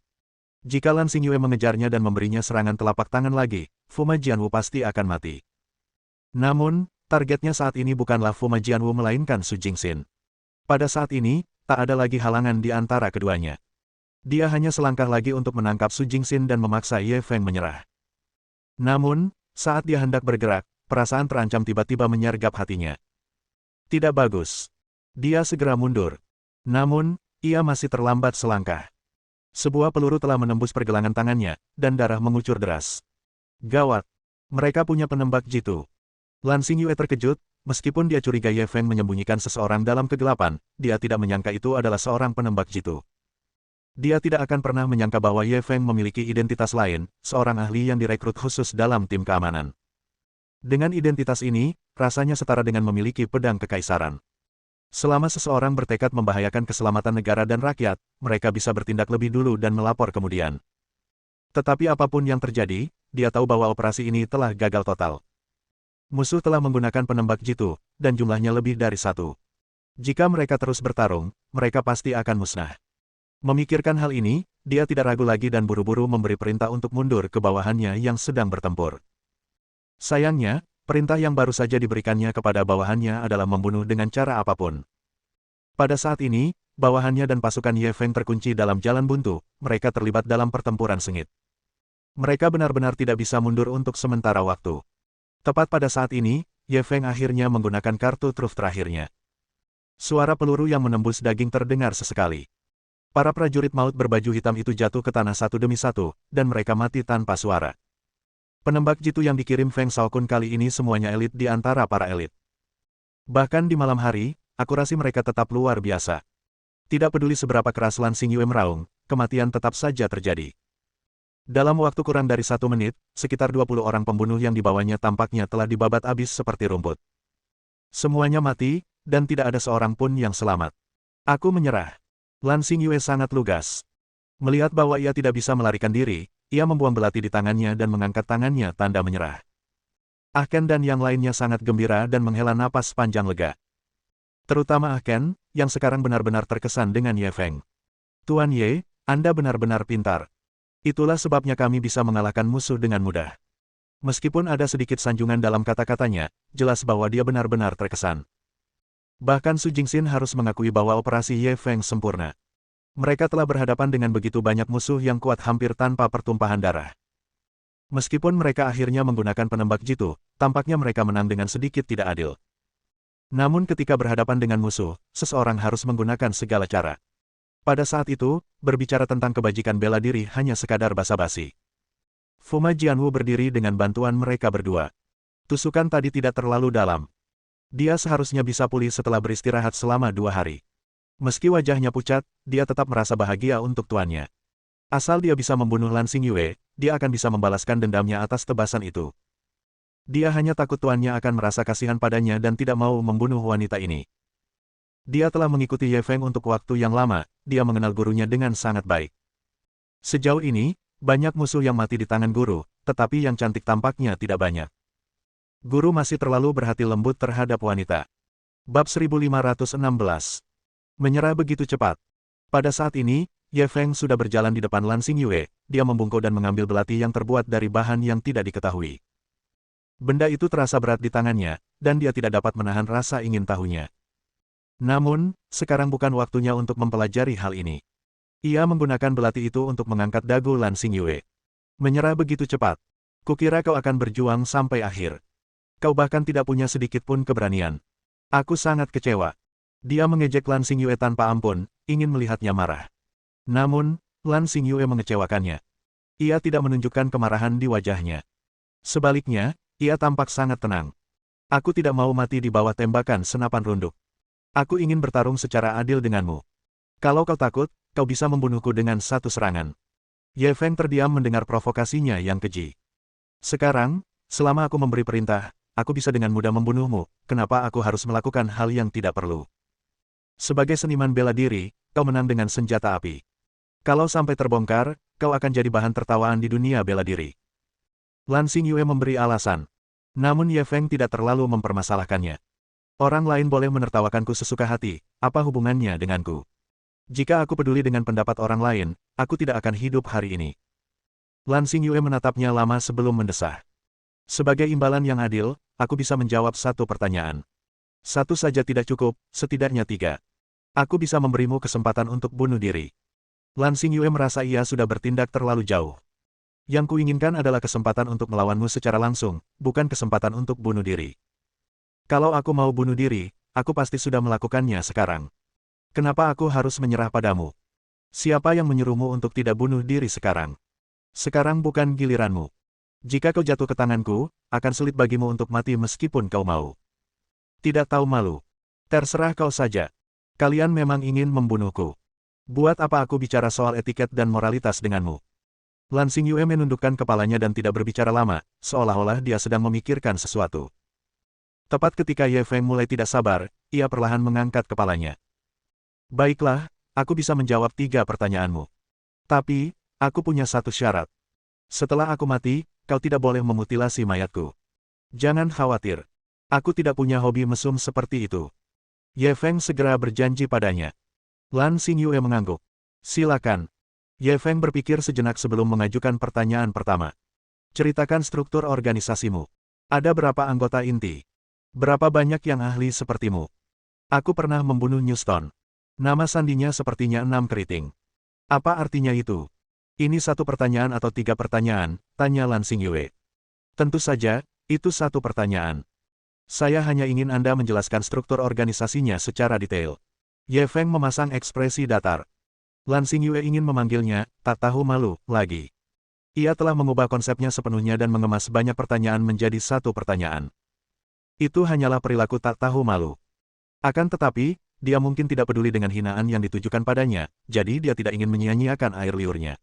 Jika Lan Xingyue mengejarnya dan memberinya serangan telapak tangan lagi, Fuma Jianwu pasti akan mati. Namun, targetnya saat ini bukanlah Fuma Jianwu melainkan Su Jingxin. Pada saat ini, tak ada lagi halangan di antara keduanya. Dia hanya selangkah lagi untuk menangkap Su Jingxin dan memaksa Ye Feng menyerah. Namun, saat dia hendak bergerak, perasaan terancam tiba-tiba menyergap hatinya. Tidak bagus. Dia segera mundur. Namun, ia masih terlambat selangkah. Sebuah peluru telah menembus pergelangan tangannya, dan darah mengucur deras. Gawat. Mereka punya penembak jitu. Lan Xingyue terkejut, meskipun dia curiga Ye Feng menyembunyikan seseorang dalam kegelapan, dia tidak menyangka itu adalah seorang penembak jitu. Dia tidak akan pernah menyangka bahwa Ye Feng memiliki identitas lain, seorang ahli yang direkrut khusus dalam tim keamanan. Dengan identitas ini, rasanya setara dengan memiliki pedang kekaisaran. Selama seseorang bertekad membahayakan keselamatan negara dan rakyat, mereka bisa bertindak lebih dulu dan melapor kemudian. Tetapi apapun yang terjadi, dia tahu bahwa operasi ini telah gagal total. Musuh telah menggunakan penembak jitu, dan jumlahnya lebih dari 1. Jika mereka terus bertarung, mereka pasti akan musnah. Memikirkan hal ini, dia tidak ragu lagi dan buru-buru memberi perintah untuk mundur ke bawahannya yang sedang bertempur. Sayangnya, perintah yang baru saja diberikannya kepada bawahannya adalah membunuh dengan cara apapun. Pada saat ini, bawahannya dan pasukan Ye Feng terkunci dalam jalan buntu, mereka terlibat dalam pertempuran sengit. Mereka benar-benar tidak bisa mundur untuk sementara waktu. Tepat pada saat ini, Ye Feng akhirnya menggunakan kartu truf terakhirnya. Suara peluru yang menembus daging terdengar sesekali. Para prajurit maut berbaju hitam itu jatuh ke tanah satu demi satu, dan mereka mati tanpa suara. Penembak jitu yang dikirim Feng Shaokun kali ini semuanya elit di antara para elit. Bahkan di malam hari, akurasi mereka tetap luar biasa. Tidak peduli seberapa keras Lan Xingyue meraung, kematian tetap saja terjadi. Dalam waktu kurang dari 1 menit, sekitar 20 orang pembunuh yang dibawanya tampaknya telah dibabat habis seperti rumput. Semuanya mati, dan tidak ada seorang pun yang selamat. Aku menyerah. Lan Xingyue sangat lugas. Melihat bahwa ia tidak bisa melarikan diri, ia membuang belati di tangannya dan mengangkat tangannya tanda menyerah. Ah Ken dan yang lainnya sangat gembira dan menghela napas panjang lega. Terutama Ah Ken, yang sekarang benar-benar terkesan dengan Ye Feng. Tuan Ye, Anda benar-benar pintar. Itulah sebabnya kami bisa mengalahkan musuh dengan mudah. Meskipun ada sedikit sanjungan dalam kata-katanya, jelas bahwa dia benar-benar terkesan. Bahkan Su Jingxin harus mengakui bahwa operasi Ye Feng sempurna. Mereka telah berhadapan dengan begitu banyak musuh yang kuat hampir tanpa pertumpahan darah. Meskipun mereka akhirnya menggunakan penembak jitu, tampaknya mereka menang dengan sedikit tidak adil. Namun ketika berhadapan dengan musuh, seseorang harus menggunakan segala cara. Pada saat itu, berbicara tentang kebajikan bela diri hanya sekadar basa-basi. Fuma Jianwu berdiri dengan bantuan mereka berdua. Tusukan tadi tidak terlalu dalam. Dia seharusnya bisa pulih setelah beristirahat selama 2 hari. Meski wajahnya pucat, dia tetap merasa bahagia untuk tuannya. Asal dia bisa membunuh Lan Xingyue, dia akan bisa membalaskan dendamnya atas tebasan itu. Dia hanya takut tuannya akan merasa kasihan padanya dan tidak mau membunuh wanita ini. Dia telah mengikuti Ye Feng untuk waktu yang lama, dia mengenal gurunya dengan sangat baik. Sejauh ini, banyak musuh yang mati di tangan guru, tetapi yang cantik tampaknya tidak banyak. Guru masih terlalu berhati lembut terhadap wanita. Bab 1516. Menyerah begitu cepat. Pada saat ini, Ye Feng sudah berjalan di depan Lan Xingyue, dia membungkuk dan mengambil belati yang terbuat dari bahan yang tidak diketahui. Benda itu terasa berat di tangannya, dan dia tidak dapat menahan rasa ingin tahunya. Namun, sekarang bukan waktunya untuk mempelajari hal ini. Ia menggunakan belati itu untuk mengangkat dagu Lan Xingyue. Menyerah begitu cepat. Kukira kau akan berjuang sampai akhir. Kau bahkan tidak punya sedikit pun keberanian. Aku sangat kecewa. Dia mengejek Lan Xingyue tanpa ampun, ingin melihatnya marah. Namun, Lan Xingyue mengecewakannya. Ia tidak menunjukkan kemarahan di wajahnya. Sebaliknya, ia tampak sangat tenang. Aku tidak mau mati di bawah tembakan senapan runduk. Aku ingin bertarung secara adil denganmu. Kalau kau takut, kau bisa membunuhku dengan satu serangan. Ye Feng terdiam mendengar provokasinya yang keji. Sekarang, selama aku memberi perintah, aku bisa dengan mudah membunuhmu, kenapa aku harus melakukan hal yang tidak perlu? Sebagai seniman bela diri, kau menang dengan senjata api. Kalau sampai terbongkar, kau akan jadi bahan tertawaan di dunia bela diri. Lan Xingyue memberi alasan. Namun Ye Feng tidak terlalu mempermasalahkannya. Orang lain boleh menertawakanku sesuka hati, apa hubungannya denganku? Jika aku peduli dengan pendapat orang lain, aku tidak akan hidup hari ini. Lan Xingyue menatapnya lama sebelum mendesah. Sebagai imbalan yang adil, aku bisa menjawab satu pertanyaan. Satu saja tidak cukup, setidaknya 3. Aku bisa memberimu kesempatan untuk bunuh diri. Lan Xingyue merasa ia sudah bertindak terlalu jauh. Yang kuinginkan adalah kesempatan untuk melawanmu secara langsung, bukan kesempatan untuk bunuh diri. Kalau aku mau bunuh diri, aku pasti sudah melakukannya sekarang. Kenapa aku harus menyerah padamu? Siapa yang menyuruhmu untuk tidak bunuh diri sekarang? Sekarang bukan giliranmu. Jika kau jatuh ke tanganku, akan sulit bagimu untuk mati meskipun kau mau. Tidak tahu malu. Terserah kau saja. Kalian memang ingin membunuhku. Buat apa aku bicara soal etiket dan moralitas denganmu? Lan Xingyue menundukkan kepalanya dan tidak berbicara lama, seolah-olah dia sedang memikirkan sesuatu. Tepat ketika Ye Feng mulai tidak sabar, ia perlahan mengangkat kepalanya. Baiklah, aku bisa menjawab 3 pertanyaanmu. Tapi, aku punya satu syarat. Setelah aku mati, kau tidak boleh memutilasi mayatku. Jangan khawatir. Aku tidak punya hobi mesum seperti itu. Ye Feng segera berjanji padanya. Lan Xingyue mengangguk. Silakan. Ye Feng berpikir sejenak sebelum mengajukan pertanyaan pertama. Ceritakan struktur organisasimu. Ada berapa anggota inti? Berapa banyak yang ahli sepertimu? Aku pernah membunuh Newstone. Nama sandinya sepertinya 6 keriting. Apa artinya itu? Ini 1 pertanyaan atau 3 pertanyaan, tanya Lan Xingyue. Tentu saja, itu 1 pertanyaan. Saya hanya ingin Anda menjelaskan struktur organisasinya secara detail. Ye Feng memasang ekspresi datar. Lan Xingyue ingin memanggilnya, tak tahu malu, lagi. Ia telah mengubah konsepnya sepenuhnya dan mengemas banyak pertanyaan menjadi 1 pertanyaan. Itu hanyalah perilaku tak tahu malu. Akan tetapi, dia mungkin tidak peduli dengan hinaan yang ditujukan padanya, jadi dia tidak ingin menyia-nyiakan air liurnya.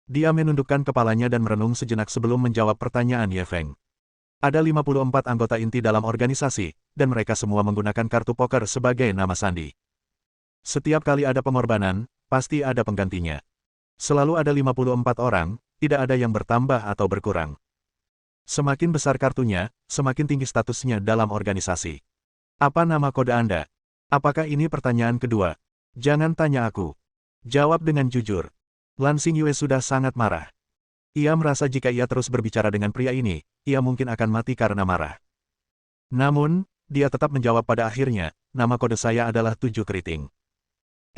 Dia menundukkan kepalanya dan merenung sejenak sebelum menjawab pertanyaan Ye Feng. Ada 54 anggota inti dalam organisasi, dan mereka semua menggunakan kartu poker sebagai nama sandi. Setiap kali ada pengorbanan, pasti ada penggantinya. Selalu ada 54 orang, tidak ada yang bertambah atau berkurang. Semakin besar kartunya, semakin tinggi statusnya dalam organisasi. Apa nama kode Anda? Apakah ini pertanyaan kedua? Jangan tanya aku. Jawab dengan jujur. Lan Xingyue sudah sangat marah. Ia merasa jika ia terus berbicara dengan pria ini, ia mungkin akan mati karena marah. Namun, dia tetap menjawab pada akhirnya, nama kode saya adalah 7 keriting.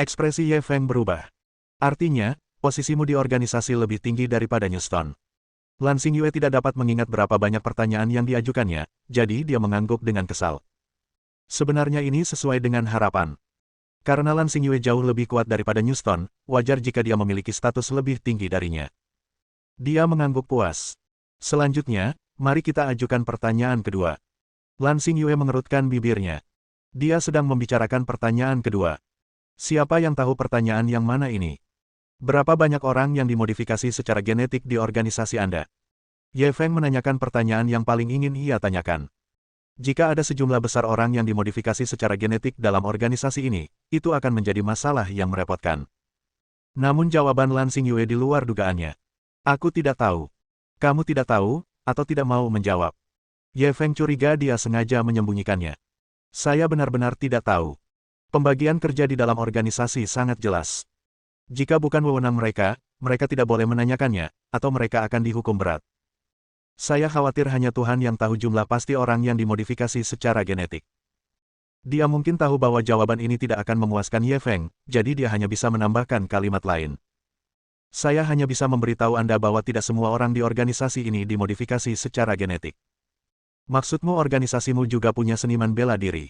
Ekspresi Ye Feng berubah. Artinya, posisimu di organisasi lebih tinggi daripada Newstone. Lan Xingyue tidak dapat mengingat berapa banyak pertanyaan yang diajukannya, jadi dia mengangguk dengan kesal. Sebenarnya ini sesuai dengan harapan. Karena Lan Xingyue jauh lebih kuat daripada Newstone, wajar jika dia memiliki status lebih tinggi darinya. Dia mengangguk puas. Selanjutnya, mari kita ajukan pertanyaan kedua. Lan Xingyue mengerutkan bibirnya. Dia sedang membicarakan pertanyaan kedua. Siapa yang tahu pertanyaan yang mana ini? Berapa banyak orang yang dimodifikasi secara genetik di organisasi Anda? Ye Feng menanyakan pertanyaan yang paling ingin ia tanyakan. Jika ada sejumlah besar orang yang dimodifikasi secara genetik dalam organisasi ini, itu akan menjadi masalah yang merepotkan. Namun jawaban Lan Xingyue di luar dugaannya. Aku tidak tahu. Kamu tidak tahu, atau tidak mau menjawab. Ye Feng curiga dia sengaja menyembunyikannya. Saya benar-benar tidak tahu. Pembagian kerja di dalam organisasi sangat jelas. Jika bukan wewenang mereka, mereka tidak boleh menanyakannya, atau mereka akan dihukum berat. Saya khawatir hanya Tuhan yang tahu jumlah pasti orang yang dimodifikasi secara genetik. Dia mungkin tahu bahwa jawaban ini tidak akan memuaskan Ye Feng, jadi dia hanya bisa menambahkan kalimat lain. Saya hanya bisa memberitahu Anda bahwa tidak semua orang di organisasi ini dimodifikasi secara genetik. Maksudmu organisasimu juga punya seniman bela diri?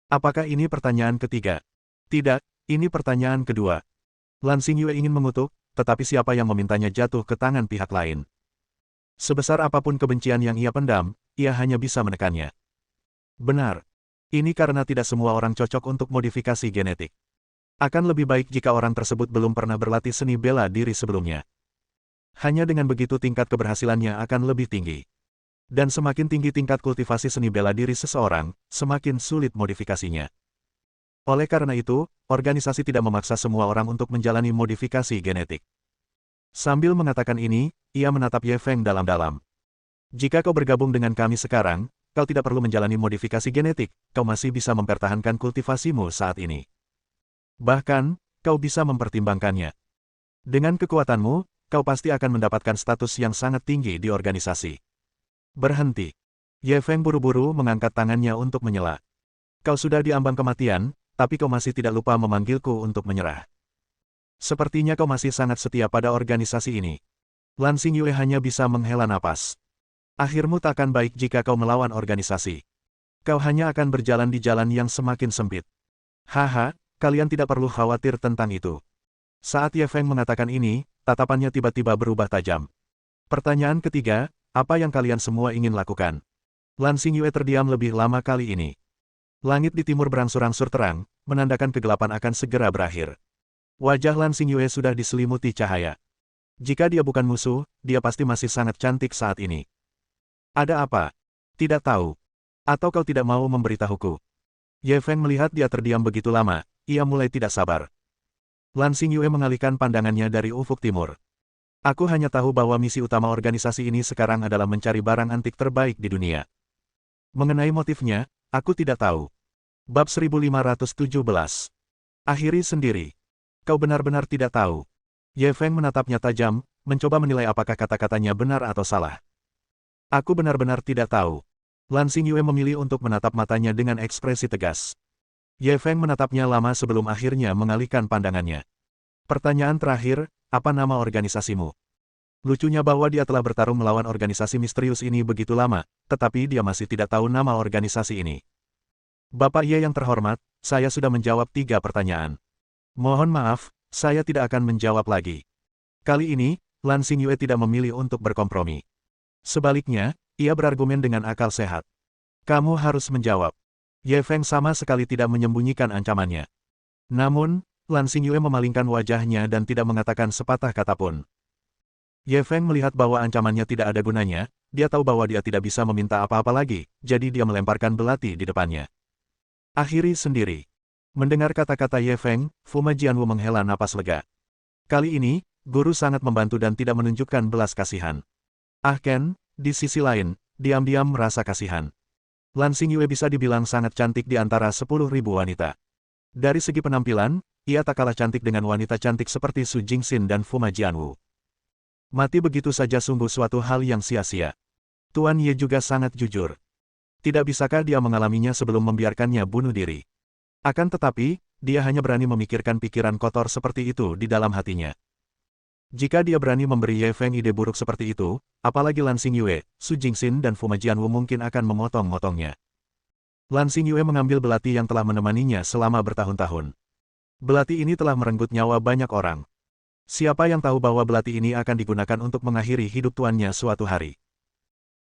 Apakah ini pertanyaan ketiga? Tidak, ini pertanyaan kedua. Lan Xingyue ingin mengutuk, tetapi siapa yang memintanya jatuh ke tangan pihak lain? Sebesar apapun kebencian yang ia pendam, ia hanya bisa menekannya. Benar. Ini karena tidak semua orang cocok untuk modifikasi genetik. Akan lebih baik jika orang tersebut belum pernah berlatih seni bela diri sebelumnya. Hanya dengan begitu tingkat keberhasilannya akan lebih tinggi. Dan semakin tinggi tingkat kultivasi seni bela diri seseorang, semakin sulit modifikasinya. Oleh karena itu, organisasi tidak memaksa semua orang untuk menjalani modifikasi genetik. Sambil mengatakan ini, ia menatap Ye Feng dalam-dalam. Jika kau bergabung dengan kami sekarang, kau tidak perlu menjalani modifikasi genetik, kau masih bisa mempertahankan kultivasimu saat ini. Bahkan, kau bisa mempertimbangkannya. Dengan kekuatanmu, kau pasti akan mendapatkan status yang sangat tinggi di organisasi. Berhenti. Ye Feng buru-buru mengangkat tangannya untuk menyela. Kau sudah diambang kematian, tapi kau masih tidak lupa memanggilku untuk menyerah. Sepertinya kau masih sangat setia pada organisasi ini. Lan Xingyue hanya bisa menghela napas. Akhirmu takkan baik jika kau melawan organisasi. Kau hanya akan berjalan di jalan yang semakin sempit. Haha, kalian tidak perlu khawatir tentang itu. Saat Ye Feng mengatakan ini, tatapannya tiba-tiba berubah tajam. Pertanyaan ketiga, apa yang kalian semua ingin lakukan? Lan Xingyue terdiam lebih lama kali ini. Langit di timur berangsur-angsur terang, menandakan kegelapan akan segera berakhir. Wajah Lan Xingyue sudah diselimuti cahaya. Jika dia bukan musuh, dia pasti masih sangat cantik saat ini. Ada apa? Tidak tahu. Atau kau tidak mau memberitahuku? Ye Feng melihat dia terdiam begitu lama, ia mulai tidak sabar. Lan Xingyue mengalihkan pandangannya dari ufuk timur. Aku hanya tahu bahwa misi utama organisasi ini sekarang adalah mencari barang antik terbaik di dunia. Mengenai motifnya, aku tidak tahu. Bab 1517. Akhiri sendiri. Kau benar-benar tidak tahu. Ye Feng menatapnya tajam, mencoba menilai apakah kata-katanya benar atau salah. Aku benar-benar tidak tahu. Lan Xingyue memilih untuk menatap matanya dengan ekspresi tegas. Ye Feng menatapnya lama sebelum akhirnya mengalihkan pandangannya. Pertanyaan terakhir, apa nama organisasimu? Lucunya bahwa dia telah bertarung melawan organisasi misterius ini begitu lama, tetapi dia masih tidak tahu nama organisasi ini. Bapak Ye yang terhormat, saya sudah menjawab 3 pertanyaan. Mohon maaf, saya tidak akan menjawab lagi. Kali ini, Lan Xingyue tidak memilih untuk berkompromi. Sebaliknya, ia berargumen dengan akal sehat. Kamu harus menjawab. Ye Feng sama sekali tidak menyembunyikan ancamannya. Namun, Lan Xingyue memalingkan wajahnya dan tidak mengatakan sepatah kata pun. Ye Feng melihat bahwa ancamannya tidak ada gunanya, dia tahu bahwa dia tidak bisa meminta apa-apa lagi, jadi dia melemparkan belati di depannya. Akhiri sendiri. Mendengar kata-kata Ye Feng, Fuma Jianwu menghela napas lega. Kali ini, guru sangat membantu dan tidak menunjukkan belas kasihan. Ken, di sisi lain, diam-diam merasa kasihan. Lan Xingyue bisa dibilang sangat cantik di antara 10.000 wanita. Dari segi penampilan, ia tak kalah cantik dengan wanita cantik seperti Su Jingxin dan Fuma Jianwu. Mati begitu saja sungguh suatu hal yang sia-sia. Tuan Ye juga sangat jujur. Tidak bisakah dia mengalaminya sebelum membiarkannya bunuh diri? Akan tetapi, dia hanya berani memikirkan pikiran kotor seperti itu di dalam hatinya. Jika dia berani memberi Ye Feng ide buruk seperti itu, apalagi Lan Xingyue, Su Jingxin dan Fuma Jianwu mungkin akan memotong-motongnya. Lan Xingyue mengambil belati yang telah menemaninya selama bertahun-tahun. Belati ini telah merenggut nyawa banyak orang. Siapa yang tahu bahwa belati ini akan digunakan untuk mengakhiri hidup tuannya suatu hari?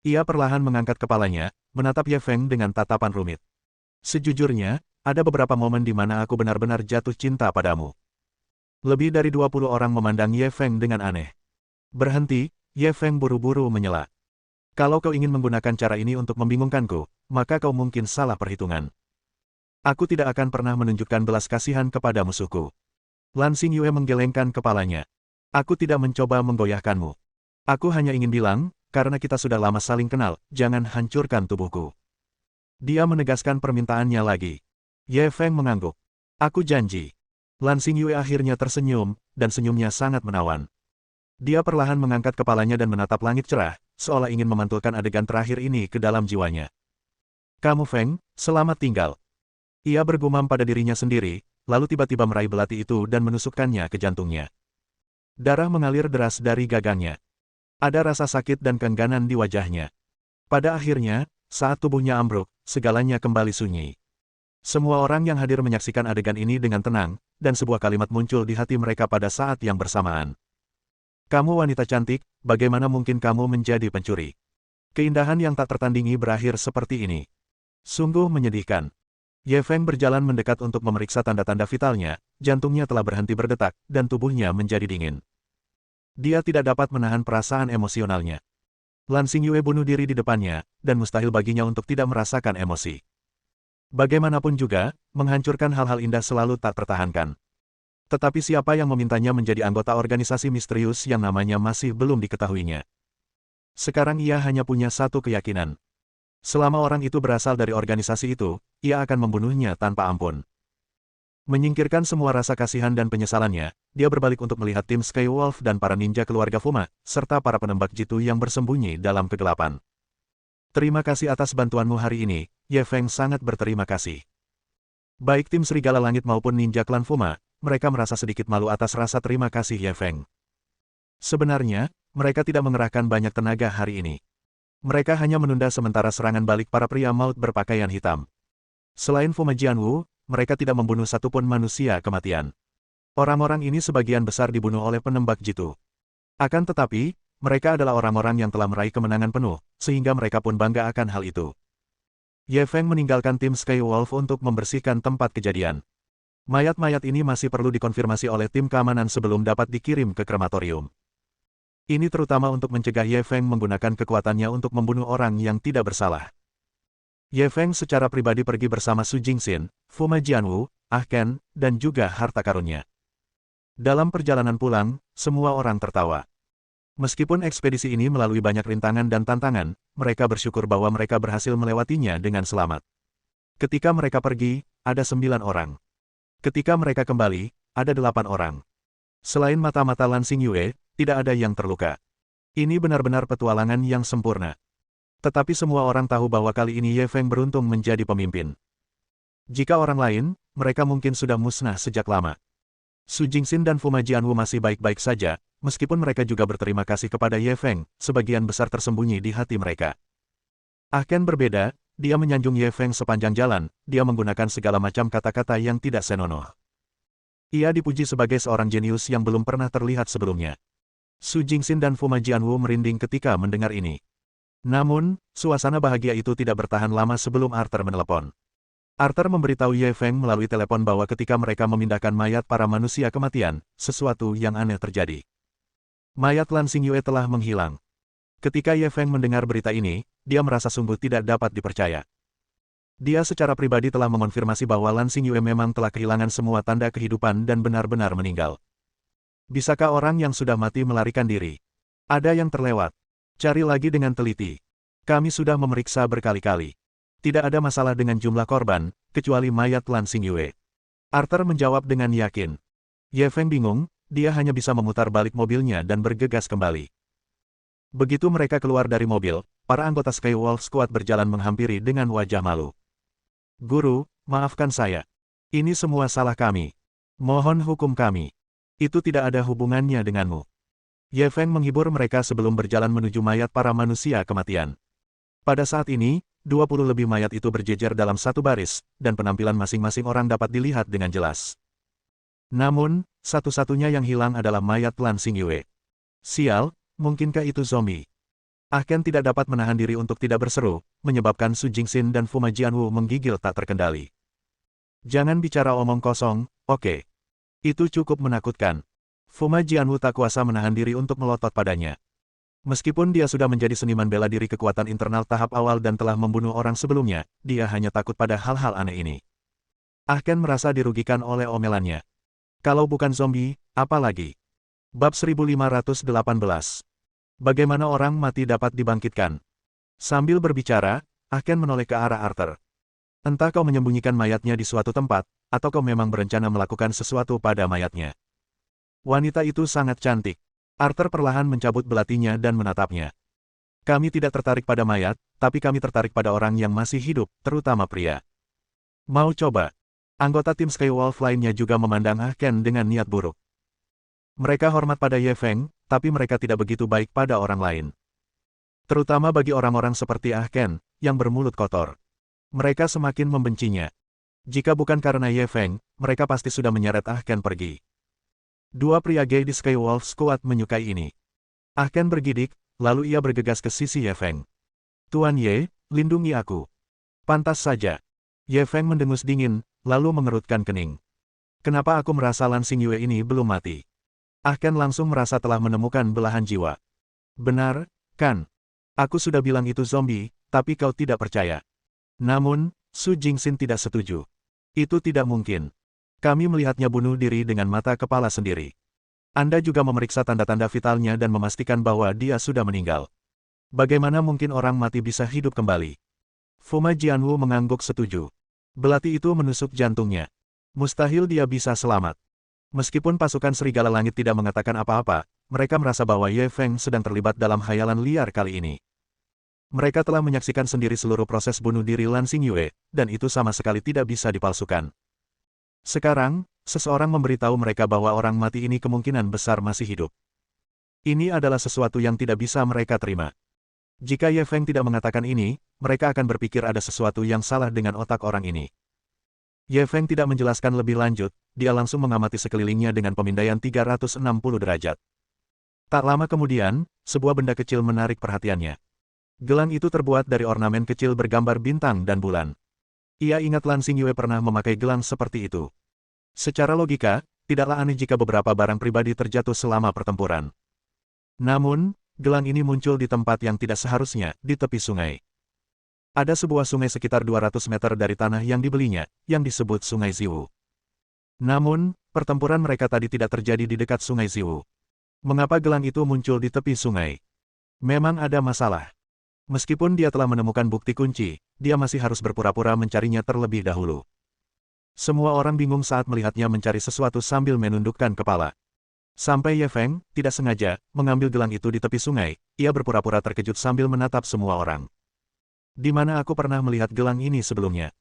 Ia perlahan mengangkat kepalanya, menatap Ye Feng dengan tatapan rumit. Sejujurnya, ada beberapa momen di mana aku benar-benar jatuh cinta padamu. Lebih dari 20 orang memandang Ye Feng dengan aneh. Berhenti, Ye Feng buru-buru menyela. Kalau kau ingin menggunakan cara ini untuk membingungkanku, maka kau mungkin salah perhitungan. Aku tidak akan pernah menunjukkan belas kasihan kepada musuhku. Lan Xingyue menggelengkan kepalanya. Aku tidak mencoba menggoyahkanmu. Aku hanya ingin bilang, karena kita sudah lama saling kenal, jangan hancurkan tubuhku. Dia menegaskan permintaannya lagi. Ye Feng mengangguk. Aku janji. Lan Xingyue akhirnya tersenyum, dan senyumnya sangat menawan. Dia perlahan mengangkat kepalanya dan menatap langit cerah, seolah ingin memantulkan adegan terakhir ini ke dalam jiwanya. Kamu Feng, selamat tinggal. Ia bergumam pada dirinya sendiri, lalu tiba-tiba meraih belati itu dan menusukkannya ke jantungnya. Darah mengalir deras dari gagangnya. Ada rasa sakit dan keengganan di wajahnya. Pada akhirnya, saat tubuhnya ambruk, segalanya kembali sunyi. Semua orang yang hadir menyaksikan adegan ini dengan tenang, dan sebuah kalimat muncul di hati mereka pada saat yang bersamaan. Kamu wanita cantik, bagaimana mungkin kamu menjadi pencuri? Keindahan yang tak tertandingi berakhir seperti ini. Sungguh menyedihkan. Ye Feng berjalan mendekat untuk memeriksa tanda-tanda vitalnya, jantungnya telah berhenti berdetak, dan tubuhnya menjadi dingin. Dia tidak dapat menahan perasaan emosionalnya. Lan Xingyue bunuh diri di depannya, dan mustahil baginya untuk tidak merasakan emosi. Bagaimanapun juga, menghancurkan hal-hal indah selalu tak tertahankan. Tetapi siapa yang memintanya menjadi anggota organisasi misterius yang namanya masih belum diketahuinya? Sekarang ia hanya punya satu keyakinan. Selama orang itu berasal dari organisasi itu, ia akan membunuhnya tanpa ampun. Menyingkirkan semua rasa kasihan dan penyesalannya, dia berbalik untuk melihat tim Skywolf dan para ninja keluarga Fuma, serta para penembak jitu yang bersembunyi dalam kegelapan. Terima kasih atas bantuanmu hari ini, Ye Feng sangat berterima kasih. Baik tim Serigala Langit maupun ninja klan Fuma, mereka merasa sedikit malu atas rasa terima kasih Ye Feng. Sebenarnya, mereka tidak mengerahkan banyak tenaga hari ini. Mereka hanya menunda sementara serangan balik para pria maut berpakaian hitam. Selain Fuma Jianwu, mereka tidak membunuh satupun manusia kematian. Orang-orang ini sebagian besar dibunuh oleh penembak jitu. Akan tetapi, mereka adalah orang-orang yang telah meraih kemenangan penuh, sehingga mereka pun bangga akan hal itu. Ye Feng meninggalkan tim Skywolf untuk membersihkan tempat kejadian. Mayat-mayat ini masih perlu dikonfirmasi oleh tim keamanan sebelum dapat dikirim ke krematorium. Ini terutama untuk mencegah Ye Feng menggunakan kekuatannya untuk membunuh orang yang tidak bersalah. Ye Feng secara pribadi pergi bersama Su Jingxin, Fuma Jianwu, Ken, dan juga harta karunnya. Dalam perjalanan pulang, semua orang tertawa. Meskipun ekspedisi ini melalui banyak rintangan dan tantangan, mereka bersyukur bahwa mereka berhasil melewatinya dengan selamat. Ketika mereka pergi, ada 9 orang. Ketika mereka kembali, ada 8 orang. Selain mata-mata Lan Xingyue, tidak ada yang terluka. Ini benar-benar petualangan yang sempurna. Tetapi semua orang tahu bahwa kali ini Ye Feng beruntung menjadi pemimpin. Jika orang lain, mereka mungkin sudah musnah sejak lama. Su Jingxin dan Fuma Jianwu masih baik-baik saja, meskipun mereka juga berterima kasih kepada Ye Feng, sebagian besar tersembunyi di hati mereka. Ken berbeda, dia menyanjung Ye Feng sepanjang jalan, dia menggunakan segala macam kata-kata yang tidak senonoh. Ia dipuji sebagai seorang jenius yang belum pernah terlihat sebelumnya. Su Jingxin dan Fuma Jianwu merinding ketika mendengar ini. Namun, suasana bahagia itu tidak bertahan lama sebelum Arthur menelepon. Arthur memberitahu Ye Feng melalui telepon bahwa ketika mereka memindahkan mayat para manusia kematian, sesuatu yang aneh terjadi. Mayat Lan Xingyue telah menghilang. Ketika Ye Feng mendengar berita ini, dia merasa sungguh tidak dapat dipercaya. Dia secara pribadi telah mengonfirmasi bahwa Lan Xingyue memang telah kehilangan semua tanda kehidupan dan benar-benar meninggal. Bisakah orang yang sudah mati melarikan diri? Ada yang terlewat. Cari lagi dengan teliti. Kami sudah memeriksa berkali-kali. Tidak ada masalah dengan jumlah korban, kecuali mayat Lan Xingyue. Arthur menjawab dengan yakin. Ye Feng bingung, dia hanya bisa memutar balik mobilnya dan bergegas kembali. Begitu mereka keluar dari mobil, para anggota Skywolf Squad berjalan menghampiri dengan wajah malu. Guru, maafkan saya. Ini semua salah kami. Mohon hukum kami. Itu tidak ada hubungannya denganmu. Ye Feng menghibur mereka sebelum berjalan menuju mayat para manusia kematian. Pada saat ini, 20 lebih mayat itu berjejer dalam satu baris, dan penampilan masing-masing orang dapat dilihat dengan jelas. Namun, satu-satunya yang hilang adalah mayat Lan Xingyue. Sial, mungkinkah itu zombie? Ah Ken tidak dapat menahan diri untuk tidak berseru, menyebabkan Su Jingxin dan Fuma Jianwu menggigil tak terkendali. Jangan bicara omong kosong, oke. Itu cukup menakutkan. Fuma Jianwu tak kuasa menahan diri untuk melotot padanya. Meskipun dia sudah menjadi seniman bela diri kekuatan internal tahap awal dan telah membunuh orang sebelumnya, dia hanya takut pada hal-hal aneh ini. Ah Ken merasa dirugikan oleh omelannya. Kalau bukan zombie, apa lagi? Bab 1518. Bagaimana orang mati dapat dibangkitkan? Sambil berbicara, Ah Ken menoleh ke arah Arthur. Entah kau menyembunyikan mayatnya di suatu tempat, atau kau memang berencana melakukan sesuatu pada mayatnya. Wanita itu sangat cantik. Arthur perlahan mencabut belatinya dan menatapnya. Kami tidak tertarik pada mayat, tapi kami tertarik pada orang yang masih hidup, terutama pria. Mau coba? Anggota tim Skywolf lainnya juga memandang Ah Ken dengan niat buruk. Mereka hormat pada Ye Feng, tapi mereka tidak begitu baik pada orang lain. Terutama bagi orang-orang seperti Ah Ken, yang bermulut kotor. Mereka semakin membencinya. Jika bukan karena Ye Feng, mereka pasti sudah menyeret Ah Ken pergi. Dua pria gay di Skywolf Squad menyukai ini. Ah Ken bergidik, lalu ia bergegas ke sisi Ye Feng. Tuan Ye, lindungi aku. Pantas saja. Ye Feng mendengus dingin, lalu mengerutkan kening. Kenapa aku merasa Lan Xingyue ini belum mati? Ah Ken langsung merasa telah menemukan belahan jiwa. Benar, kan? Aku sudah bilang itu zombie, tapi kau tidak percaya. Namun, Su Jingxin tidak setuju. Itu tidak mungkin. Kami melihatnya bunuh diri dengan mata kepala sendiri. Anda juga memeriksa tanda-tanda vitalnya dan memastikan bahwa dia sudah meninggal. Bagaimana mungkin orang mati bisa hidup kembali? Fuma Jianwu mengangguk setuju. Belati itu menusuk jantungnya. Mustahil dia bisa selamat. Meskipun pasukan Serigala Langit tidak mengatakan apa-apa, mereka merasa bahwa Ye Feng sedang terlibat dalam khayalan liar kali ini. Mereka telah menyaksikan sendiri seluruh proses bunuh diri Lan Xingyue, dan itu sama sekali tidak bisa dipalsukan. Sekarang, seseorang memberitahu mereka bahwa orang mati ini kemungkinan besar masih hidup. Ini adalah sesuatu yang tidak bisa mereka terima. Jika Ye Feng tidak mengatakan ini, mereka akan berpikir ada sesuatu yang salah dengan otak orang ini. Ye Feng tidak menjelaskan lebih lanjut, dia langsung mengamati sekelilingnya dengan pemindaian 360 derajat. Tak lama kemudian, sebuah benda kecil menarik perhatiannya. Gelang itu terbuat dari ornamen kecil bergambar bintang dan bulan. Ia ingat Lan Xingyue pernah memakai gelang seperti itu. Secara logika, tidaklah aneh jika beberapa barang pribadi terjatuh selama pertempuran. Namun, gelang ini muncul di tempat yang tidak seharusnya, di tepi sungai. Ada sebuah sungai sekitar 200 meter dari tanah yang dibelinya, yang disebut Sungai Ziwu. Namun, pertempuran mereka tadi tidak terjadi di dekat Sungai Ziwu. Mengapa gelang itu muncul di tepi sungai? Memang ada masalah. Meskipun dia telah menemukan bukti kunci, dia masih harus berpura-pura mencarinya terlebih dahulu. Semua orang bingung saat melihatnya mencari sesuatu sambil menundukkan kepala. Sampai Ye Feng, tidak sengaja, mengambil gelang itu di tepi sungai, ia berpura-pura terkejut sambil menatap semua orang. Di mana aku pernah melihat gelang ini sebelumnya?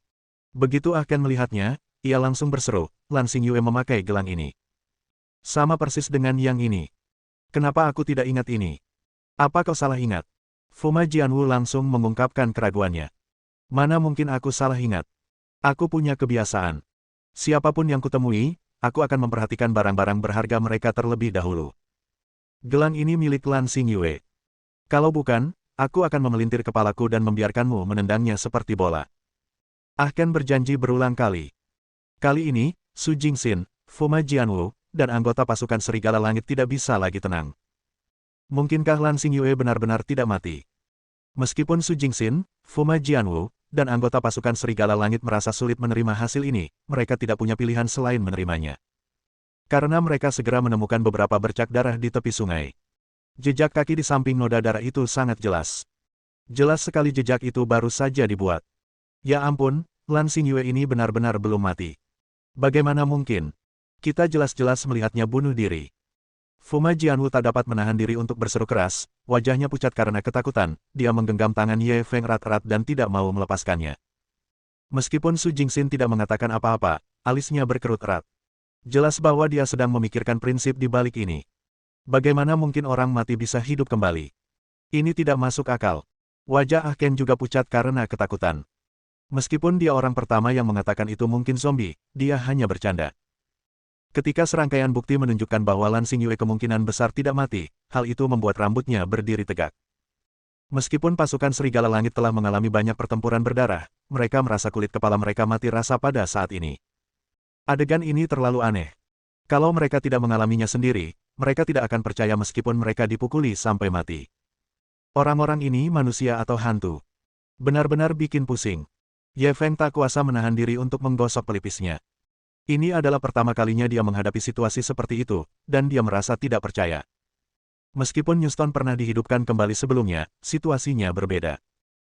Begitu Ah Ken melihatnya, ia langsung berseru, Lan Xingyue memakai gelang ini. Sama persis dengan yang ini. Kenapa aku tidak ingat ini? Apa kau salah ingat? Fuma Jianwu langsung mengungkapkan keraguannya. Mana mungkin aku salah ingat? Aku punya kebiasaan. Siapapun yang kutemui, aku akan memperhatikan barang-barang berharga mereka terlebih dahulu. Gelang ini milik Lan Xingyue. Kalau bukan, aku akan memelintir kepalaku dan membiarkanmu menendangnya seperti bola. Ah Ken berjanji berulang kali. Kali ini, Su Jingxin, Fuma Jianwu, dan anggota pasukan Serigala Langit tidak bisa lagi tenang. Mungkinkah Lan Xingyue benar-benar tidak mati? Meskipun Su Jingxin, Fuma Jianwu, dan anggota pasukan Serigala Langit merasa sulit menerima hasil ini, mereka tidak punya pilihan selain menerimanya. Karena mereka segera menemukan beberapa bercak darah di tepi sungai. Jejak kaki di samping noda darah itu sangat jelas. Jelas sekali jejak itu baru saja dibuat. Ya ampun, Lan Xingyue ini benar-benar belum mati. Bagaimana mungkin? Kita jelas-jelas melihatnya bunuh diri. Fuma Jianwu tak dapat menahan diri untuk berseru keras, wajahnya pucat karena ketakutan, dia menggenggam tangan Ye Feng erat-erat dan tidak mau melepaskannya. Meskipun Su Jingxin tidak mengatakan apa-apa, alisnya berkerut erat. Jelas bahwa dia sedang memikirkan prinsip di balik ini. Bagaimana mungkin orang mati bisa hidup kembali? Ini tidak masuk akal. Wajah Ah Ken juga pucat karena ketakutan. Meskipun dia orang pertama yang mengatakan itu mungkin zombie, dia hanya bercanda. Ketika serangkaian bukti menunjukkan bahwa Lan Xingyue kemungkinan besar tidak mati, hal itu membuat rambutnya berdiri tegak. Meskipun pasukan Serigala Langit telah mengalami banyak pertempuran berdarah, mereka merasa kulit kepala mereka mati rasa pada saat ini. Adegan ini terlalu aneh. Kalau mereka tidak mengalaminya sendiri, mereka tidak akan percaya meskipun mereka dipukuli sampai mati. Orang-orang ini manusia atau hantu? Benar-benar bikin pusing. Ye Feng tak kuasa menahan diri untuk menggosok pelipisnya. Ini adalah pertama kalinya dia menghadapi situasi seperti itu, dan dia merasa tidak percaya. Meskipun Newstone pernah dihidupkan kembali sebelumnya, situasinya berbeda.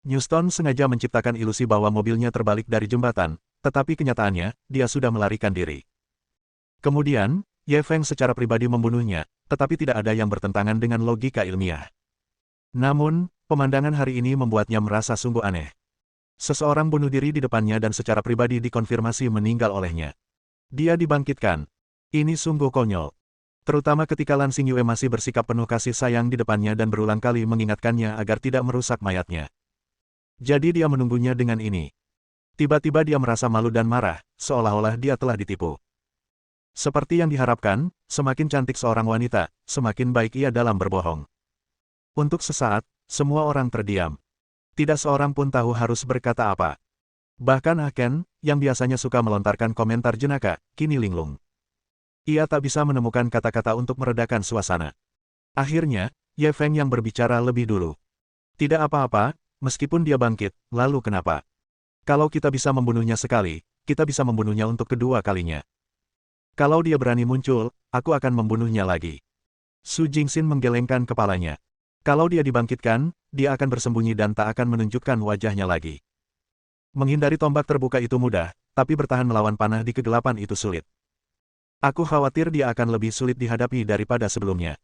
Newstone sengaja menciptakan ilusi bahwa mobilnya terbalik dari jembatan, tetapi kenyataannya, dia sudah melarikan diri. Kemudian, Ye Feng secara pribadi membunuhnya, tetapi tidak ada yang bertentangan dengan logika ilmiah. Namun, pemandangan hari ini membuatnya merasa sungguh aneh. Seseorang bunuh diri di depannya dan secara pribadi dikonfirmasi meninggal olehnya. Dia dibangkitkan. Ini sungguh konyol. Terutama ketika Lan Xingyue masih bersikap penuh kasih sayang di depannya dan berulang kali mengingatkannya agar tidak merusak mayatnya. Jadi dia menunggunya dengan ini. Tiba-tiba dia merasa malu dan marah, seolah-olah dia telah ditipu. Seperti yang diharapkan, semakin cantik seorang wanita, semakin baik ia dalam berbohong. Untuk sesaat, semua orang terdiam. Tidak seorang pun tahu harus berkata apa. Bahkan Ah Ken, yang biasanya suka melontarkan komentar jenaka, kini linglung. Ia tak bisa menemukan kata-kata untuk meredakan suasana. Akhirnya, Ye Feng yang berbicara lebih dulu. Tidak apa-apa, meskipun dia bangkit, lalu kenapa? Kalau kita bisa membunuhnya sekali, kita bisa membunuhnya untuk kedua kalinya. Kalau dia berani muncul, aku akan membunuhnya lagi. Su Jingxin menggelengkan kepalanya. Kalau dia dibangkitkan, dia akan bersembunyi dan tak akan menunjukkan wajahnya lagi. Menghindari tombak terbuka itu mudah, tapi bertahan melawan panah di kegelapan itu sulit. Aku khawatir dia akan lebih sulit dihadapi daripada sebelumnya.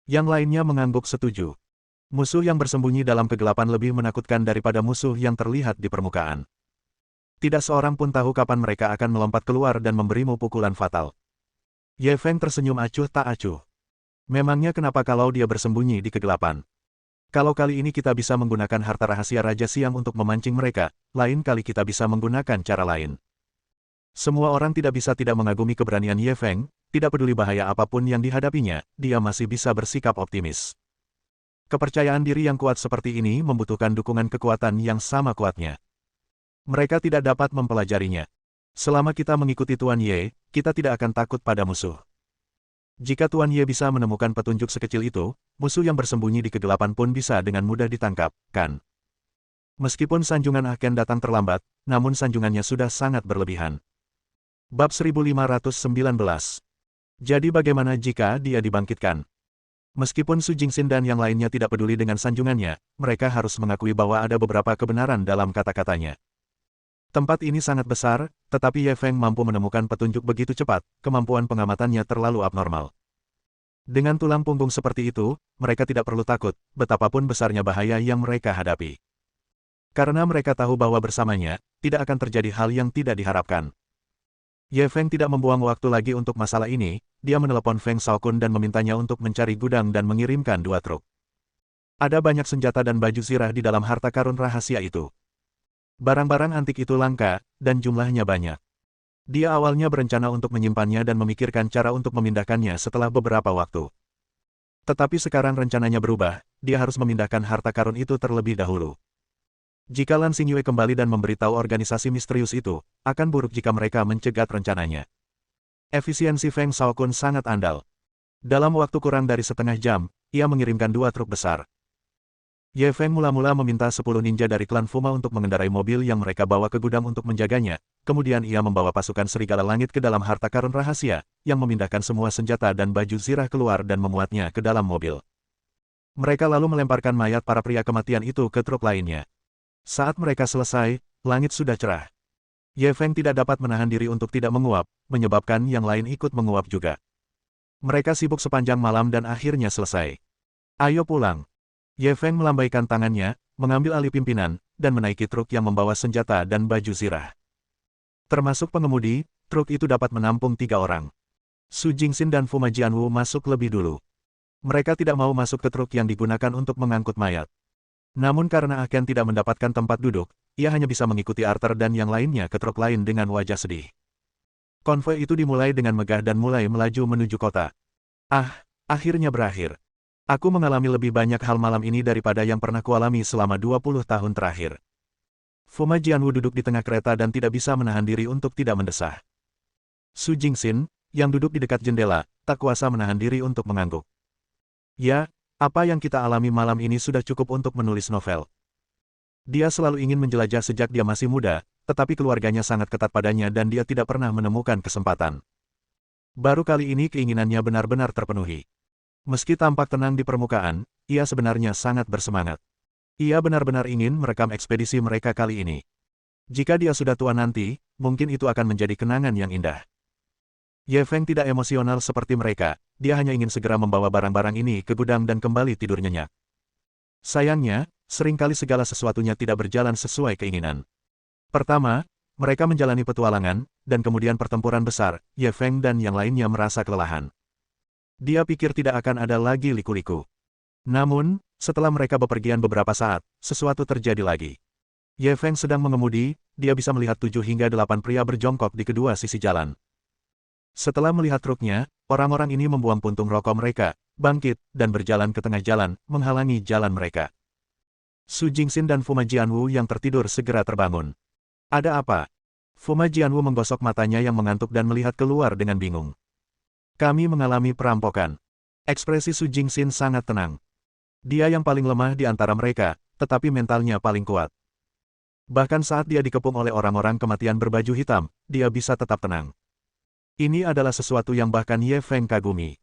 Yang lainnya mengangguk setuju. Musuh yang bersembunyi dalam kegelapan lebih menakutkan daripada musuh yang terlihat di permukaan. Tidak seorang pun tahu kapan mereka akan melompat keluar dan memberimu pukulan fatal. Ye Feng tersenyum acuh tak acuh. Memangnya kenapa kalau dia bersembunyi di kegelapan? Kalau kali ini kita bisa menggunakan harta rahasia Raja Siam untuk memancing mereka, lain kali kita bisa menggunakan cara lain. Semua orang tidak bisa tidak mengagumi keberanian Ye Feng, tidak peduli bahaya apapun yang dihadapinya, dia masih bisa bersikap optimis. Kepercayaan diri yang kuat seperti ini membutuhkan dukungan kekuatan yang sama kuatnya. Mereka tidak dapat mempelajarinya. Selama kita mengikuti Tuan Ye, kita tidak akan takut pada musuh. Jika Tuan Ye bisa menemukan petunjuk sekecil itu, musuh yang bersembunyi di kegelapan pun bisa dengan mudah ditangkap, kan? Meskipun sanjungan Ah Ken datang terlambat, namun sanjungannya sudah sangat berlebihan. Bab 1519. Jadi bagaimana jika dia dibangkitkan? Meskipun Su Jingxin dan yang lainnya tidak peduli dengan sanjungannya, mereka harus mengakui bahwa ada beberapa kebenaran dalam kata-katanya. Tempat ini sangat besar, tetapi Ye Feng mampu menemukan petunjuk begitu cepat, kemampuan pengamatannya terlalu abnormal. Dengan tulang punggung seperti itu, mereka tidak perlu takut, betapapun besarnya bahaya yang mereka hadapi. Karena mereka tahu bahwa bersamanya, tidak akan terjadi hal yang tidak diharapkan. Ye Feng tidak membuang waktu lagi untuk masalah ini, dia menelepon Feng Shaokun dan memintanya untuk mencari gudang dan mengirimkan 2 truk. Ada banyak senjata dan baju zirah di dalam harta karun rahasia itu. Barang-barang antik itu langka, dan jumlahnya banyak. Dia awalnya berencana untuk menyimpannya dan memikirkan cara untuk memindahkannya setelah beberapa waktu. Tetapi sekarang rencananya berubah, dia harus memindahkan harta karun itu terlebih dahulu. Jika Lan Xingyue kembali dan memberitahu organisasi misterius itu, akan buruk jika mereka mencegat rencananya. Efisiensi Feng Shaokun sangat andal. Dalam waktu kurang dari setengah jam, ia mengirimkan 2 truk besar. Ye Feng mula-mula meminta 10 ninja dari klan Fuma untuk mengendarai mobil yang mereka bawa ke gudang untuk menjaganya, kemudian ia membawa pasukan serigala langit ke dalam harta karun rahasia, yang memindahkan semua senjata dan baju zirah keluar dan memuatnya ke dalam mobil. Mereka lalu melemparkan mayat para pria kematian itu ke truk lainnya. Saat mereka selesai, langit sudah cerah. Ye Feng tidak dapat menahan diri untuk tidak menguap, menyebabkan yang lain ikut menguap juga. Mereka sibuk sepanjang malam dan akhirnya selesai. Ayo pulang. Ye Feng melambaikan tangannya, mengambil alih pimpinan, dan menaiki truk yang membawa senjata dan baju zirah. Termasuk pengemudi, truk itu dapat menampung 3 orang. Su Jingxin dan Fuma Jianwu masuk lebih dulu. Mereka tidak mau masuk ke truk yang digunakan untuk mengangkut mayat. Namun karena Aken tidak mendapatkan tempat duduk, ia hanya bisa mengikuti Arthur dan yang lainnya ke truk lain dengan wajah sedih. Konvoi itu dimulai dengan megah dan mulai melaju menuju kota. Akhirnya berakhir. Aku mengalami lebih banyak hal malam ini daripada yang pernah kualami selama 20 tahun terakhir. Fuma Jianwu duduk di tengah kereta dan tidak bisa menahan diri untuk tidak mendesah. Su Jingxin, yang duduk di dekat jendela, tak kuasa menahan diri untuk mengangguk. Ya, apa yang kita alami malam ini sudah cukup untuk menulis novel. Dia selalu ingin menjelajah sejak dia masih muda, tetapi keluarganya sangat ketat padanya dan dia tidak pernah menemukan kesempatan. Baru kali ini keinginannya benar-benar terpenuhi. Meski tampak tenang di permukaan, ia sebenarnya sangat bersemangat. Ia benar-benar ingin merekam ekspedisi mereka kali ini. Jika dia sudah tua nanti, mungkin itu akan menjadi kenangan yang indah. Ye Feng tidak emosional seperti mereka, dia hanya ingin segera membawa barang-barang ini ke gudang dan kembali tidur nyenyak. Sayangnya, seringkali segala sesuatunya tidak berjalan sesuai keinginan. Pertama, mereka menjalani petualangan, dan kemudian pertempuran besar, Ye Feng dan yang lainnya merasa kelelahan. Dia pikir tidak akan ada lagi liku-liku. Namun, setelah mereka bepergian beberapa saat, sesuatu terjadi lagi. Ye Feng sedang mengemudi, dia bisa melihat 7 hingga 8 pria berjongkok di kedua sisi jalan. Setelah melihat truknya, orang-orang ini membuang puntung rokok mereka, bangkit, dan berjalan ke tengah jalan, menghalangi jalan mereka. Su Jingxin dan Fuma Jianwu yang tertidur segera terbangun. Ada apa? Fuma Jianwu menggosok matanya yang mengantuk dan melihat keluar dengan bingung. Kami mengalami perampokan. Ekspresi Su Jingxin sangat tenang. Dia yang paling lemah di antara mereka, tetapi mentalnya paling kuat. Bahkan saat dia dikepung oleh orang-orang kematian berbaju hitam, dia bisa tetap tenang. Ini adalah sesuatu yang bahkan Ye Feng kagumi.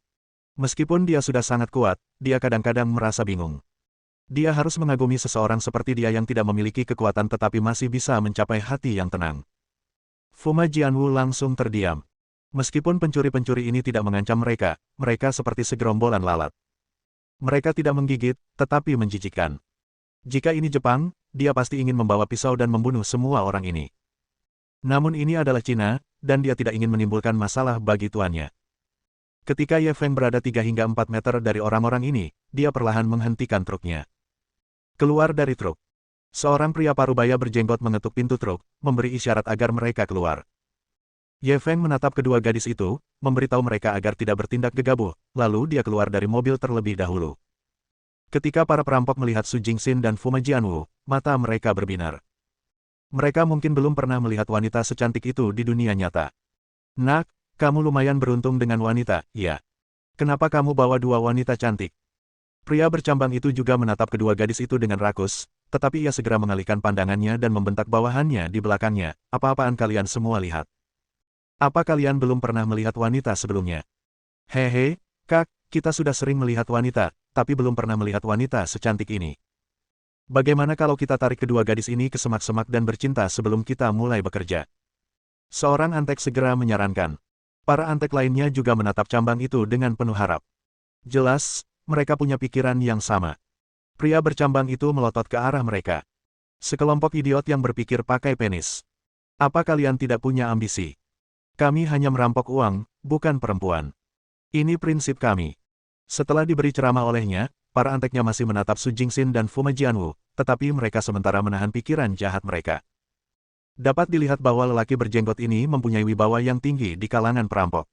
Meskipun dia sudah sangat kuat, dia kadang-kadang merasa bingung. Dia harus mengagumi seseorang seperti dia yang tidak memiliki kekuatan tetapi masih bisa mencapai hati yang tenang. Fuma Jianwu langsung terdiam. Meskipun pencuri-pencuri ini tidak mengancam mereka, mereka seperti segerombolan lalat. Mereka tidak menggigit, tetapi menjijikkan. Jika ini Jepang, dia pasti ingin membawa pisau dan membunuh semua orang ini. Namun ini adalah Cina, dan dia tidak ingin menimbulkan masalah bagi tuannya. Ketika Ye Feng berada 3 hingga 4 meter dari orang-orang ini, dia perlahan menghentikan truknya. Keluar dari truk. Seorang pria parubaya berjenggot mengetuk pintu truk, memberi isyarat agar mereka keluar. Ye Feng menatap kedua gadis itu, memberitahu mereka agar tidak bertindak gegabah, lalu dia keluar dari mobil terlebih dahulu. Ketika para perampok melihat Su Jingxin dan Fuma Jianwu, mata mereka berbinar. Mereka mungkin belum pernah melihat wanita secantik itu di dunia nyata. Nak, kamu lumayan beruntung dengan wanita, ya. Kenapa kamu bawa 2 wanita cantik? Pria bercambang itu juga menatap kedua gadis itu dengan rakus, tetapi ia segera mengalihkan pandangannya dan membentak bawahannya di belakangnya, apa-apaan kalian semua lihat? Apa kalian belum pernah melihat wanita sebelumnya? Hehe, Kak, kita sudah sering melihat wanita, tapi belum pernah melihat wanita secantik ini. Bagaimana kalau kita tarik kedua gadis ini ke semak-semak dan bercinta sebelum kita mulai bekerja? Seorang antek segera menyarankan. Para antek lainnya juga menatap cambang itu dengan penuh harap. Jelas, mereka punya pikiran yang sama. Pria bercambang itu melotot ke arah mereka. Sekelompok idiot yang berpikir pakai penis. Apa kalian tidak punya ambisi? Kami hanya merampok uang, bukan perempuan. Ini prinsip kami. Setelah diberi ceramah olehnya, para anteknya masih menatap Su Jingxin dan Fuma Jianwu, tetapi mereka sementara menahan pikiran jahat mereka. Dapat dilihat bahwa lelaki berjenggot ini mempunyai wibawa yang tinggi di kalangan perampok.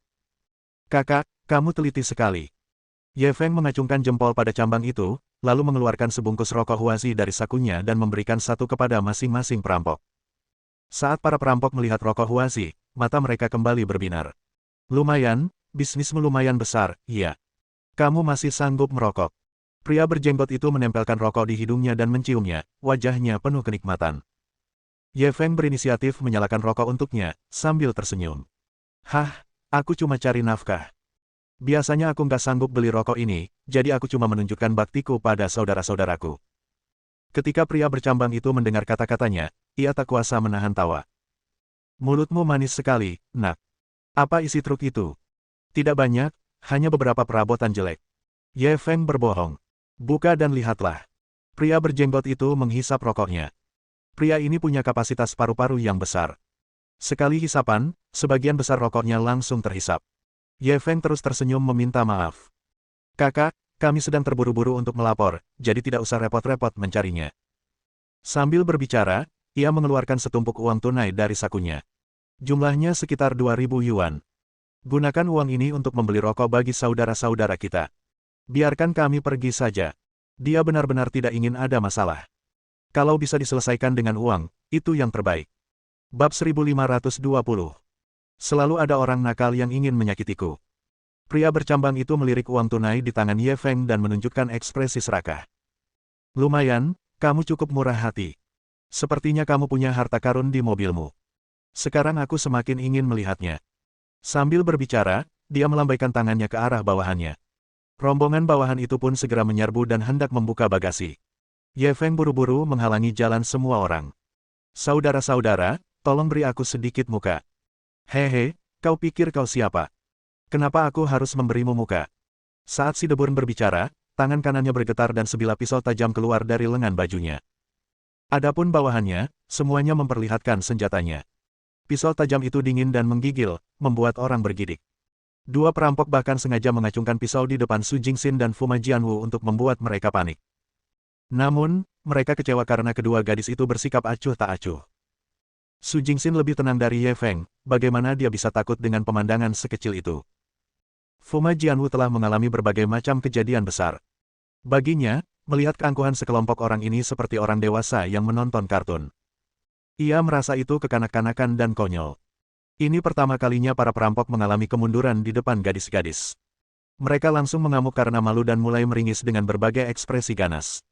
Kakak, kamu teliti sekali. Ye Feng mengacungkan jempol pada cambang itu, lalu mengeluarkan sebungkus rokok Huasi dari sakunya dan memberikan satu kepada masing-masing perampok. Saat para perampok melihat rokok Huasi, mata mereka kembali berbinar. Lumayan, bisnismu lumayan besar, iya. Kamu masih sanggup merokok. Pria berjenggot itu menempelkan rokok di hidungnya dan menciumnya, wajahnya penuh kenikmatan. Ye Feng berinisiatif menyalakan rokok untuknya, sambil tersenyum. Hah, aku cuma cari nafkah. Biasanya aku nggak sanggup beli rokok ini, jadi aku cuma menunjukkan baktiku pada saudara-saudaraku. Ketika pria bercambang itu mendengar kata-katanya, ia tak kuasa menahan tawa. Mulutmu manis sekali, nak. Apa isi truk itu? Tidak banyak, hanya beberapa perabotan jelek. Ye Feng berbohong. Buka dan lihatlah. Pria berjenggot itu menghisap rokoknya. Pria ini punya kapasitas paru-paru yang besar. Sekali hisapan, sebagian besar rokoknya langsung terhisap. Ye Feng terus tersenyum meminta maaf. Kakak, kami sedang terburu-buru untuk melapor, jadi tidak usah repot-repot mencarinya. Sambil berbicara, ia mengeluarkan setumpuk uang tunai dari sakunya. Jumlahnya sekitar 2.000 yuan. Gunakan uang ini untuk membeli rokok bagi saudara-saudara kita. Biarkan kami pergi saja. Dia benar-benar tidak ingin ada masalah. Kalau bisa diselesaikan dengan uang, itu yang terbaik. Bab 1520. Selalu ada orang nakal yang ingin menyakitiku. Pria bercambang itu melirik uang tunai di tangan Ye Feng dan menunjukkan ekspresi serakah. Lumayan, kamu cukup murah hati. Sepertinya kamu punya harta karun di mobilmu. Sekarang aku semakin ingin melihatnya. Sambil berbicara, dia melambaikan tangannya ke arah bawahannya. Rombongan bawahan itu pun segera menyerbu dan hendak membuka bagasi. Ye Feng buru-buru menghalangi jalan semua orang. Saudara-saudara, tolong beri aku sedikit muka. Hehe, kau pikir kau siapa? Kenapa aku harus memberimu muka? Saat si Deburn berbicara, tangan kanannya bergetar dan sebilah pisau tajam keluar dari lengan bajunya. Adapun bawahannya, semuanya memperlihatkan senjatanya. Pisau tajam itu dingin dan menggigil, membuat orang bergidik. Dua perampok bahkan sengaja mengacungkan pisau di depan Su Jingxin dan Fuma Jianwu untuk membuat mereka panik. Namun, mereka kecewa karena kedua gadis itu bersikap acuh tak acuh. Su Jingxin lebih tenang dari Ye Feng, bagaimana dia bisa takut dengan pemandangan sekecil itu. Fuma Jianwu telah mengalami berbagai macam kejadian besar. Baginya, melihat keangkuhan sekelompok orang ini seperti orang dewasa yang menonton kartun. Ia merasa itu kekanak-kanakan dan konyol. Ini pertama kalinya para perampok mengalami kemunduran di depan gadis-gadis. Mereka langsung mengamuk karena malu dan mulai meringis dengan berbagai ekspresi ganas.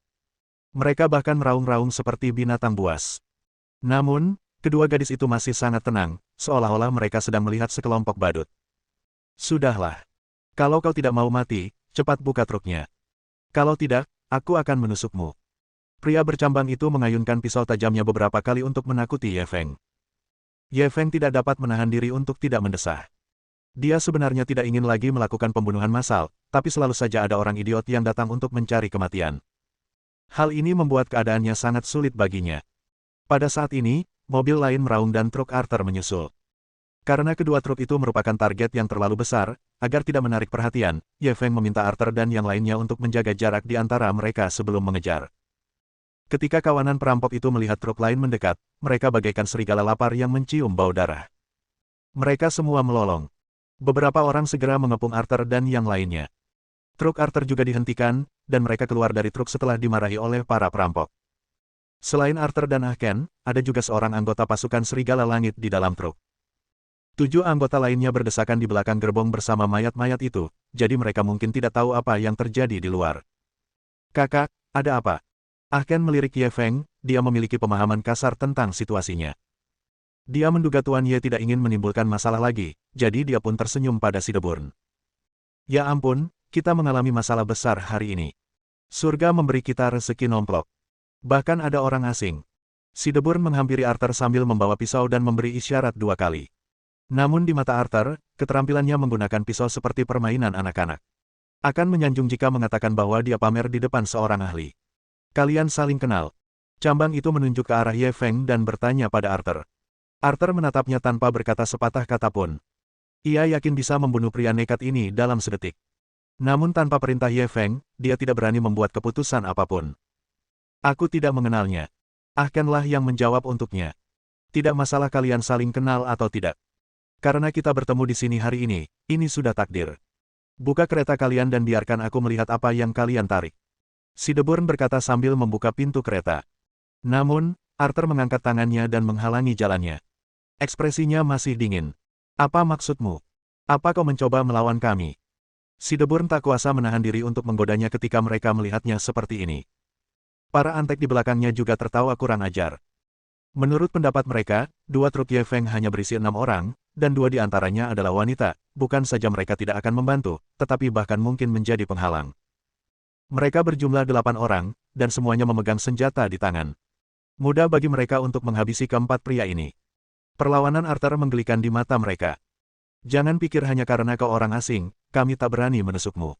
Mereka bahkan meraung-raung seperti binatang buas. Namun, kedua gadis itu masih sangat tenang, seolah-olah mereka sedang melihat sekelompok badut. Sudahlah. Kalau kau tidak mau mati, cepat buka truknya. Kalau tidak, aku akan menusukmu. Pria bercambang itu mengayunkan pisau tajamnya beberapa kali untuk menakuti Ye Feng. Ye Feng tidak dapat menahan diri untuk tidak mendesah. Dia sebenarnya tidak ingin lagi melakukan pembunuhan massal, tapi selalu saja ada orang idiot yang datang untuk mencari kematian. Hal ini membuat keadaannya sangat sulit baginya. Pada saat ini, mobil lain meraung dan truk Arthur menyusul. Karena kedua truk itu merupakan target yang terlalu besar, agar tidak menarik perhatian, Ye Feng meminta Arthur dan yang lainnya untuk menjaga jarak di antara mereka sebelum mengejar. Ketika kawanan perampok itu melihat truk lain mendekat, mereka bagaikan serigala lapar yang mencium bau darah. Mereka semua melolong. Beberapa orang segera mengepung Arthur dan yang lainnya. Truk Arthur juga dihentikan, dan mereka keluar dari truk setelah dimarahi oleh para perampok. Selain Arthur dan Ahken, ada juga seorang anggota pasukan Serigala Langit di dalam truk. 7 anggota lainnya berdesakan di belakang gerbong bersama mayat-mayat itu, jadi mereka mungkin tidak tahu apa yang terjadi di luar. Kakak, ada apa? Ahken melirik Ye Feng, dia memiliki pemahaman kasar tentang situasinya. Dia menduga Tuan Ye tidak ingin menimbulkan masalah lagi, jadi dia pun tersenyum pada si Deburn. Ya ampun, kita mengalami masalah besar hari ini. Surga memberi kita rezeki nomplok. Bahkan ada orang asing. Si Deburn menghampiri Arthur sambil membawa pisau dan memberi isyarat 2 kali. Namun di mata Arthur, keterampilannya menggunakan pisau seperti permainan anak-anak. Akan menyanjung jika mengatakan bahwa dia pamer di depan seorang ahli. Kalian saling kenal. Cambang itu menunjuk ke arah Ye Feng dan bertanya pada Arthur. Arthur menatapnya tanpa berkata sepatah kata pun. Ia yakin bisa membunuh pria nekat ini dalam sedetik. Namun tanpa perintah Ye Feng, dia tidak berani membuat keputusan apapun. Aku tidak mengenalnya. Ahkenlah yang menjawab untuknya. Tidak masalah kalian saling kenal atau tidak. Karena kita bertemu di sini hari ini sudah takdir. Buka kereta kalian dan biarkan aku melihat apa yang kalian tarik. Si Deburn berkata sambil membuka pintu kereta. Namun, Arthur mengangkat tangannya dan menghalangi jalannya. Ekspresinya masih dingin. Apa maksudmu? Apa kau mencoba melawan kami? Si Deburn tak kuasa menahan diri untuk menggodanya ketika mereka melihatnya seperti ini. Para antek di belakangnya juga tertawa kurang ajar. Menurut pendapat mereka, dua truk Ye Feng hanya berisi 6 orang, dan 2 di antaranya adalah wanita. Bukan saja mereka tidak akan membantu, tetapi bahkan mungkin menjadi penghalang. Mereka berjumlah 8 orang, dan semuanya memegang senjata di tangan. Mudah bagi mereka untuk menghabisi keempat pria ini. Perlawanan Arthur menggelikan di mata mereka. Jangan pikir hanya karena kau orang asing, kami tak berani menusukmu.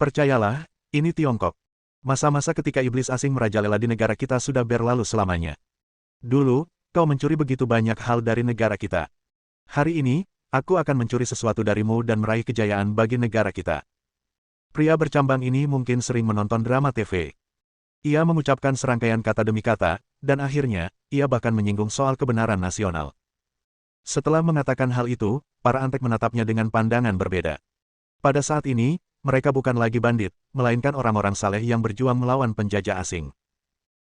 Percayalah, ini Tiongkok. Masa-masa ketika iblis asing merajalela di negara kita sudah berlalu selamanya. Dulu, kau mencuri begitu banyak hal dari negara kita. Hari ini, aku akan mencuri sesuatu darimu dan meraih kejayaan bagi negara kita. Pria bercambang ini mungkin sering menonton drama TV. Ia mengucapkan serangkaian kata demi kata, dan akhirnya, ia bahkan menyinggung soal kebenaran nasional. Setelah mengatakan hal itu, para antek menatapnya dengan pandangan berbeda. Pada saat ini, mereka bukan lagi bandit, melainkan orang-orang saleh yang berjuang melawan penjajah asing.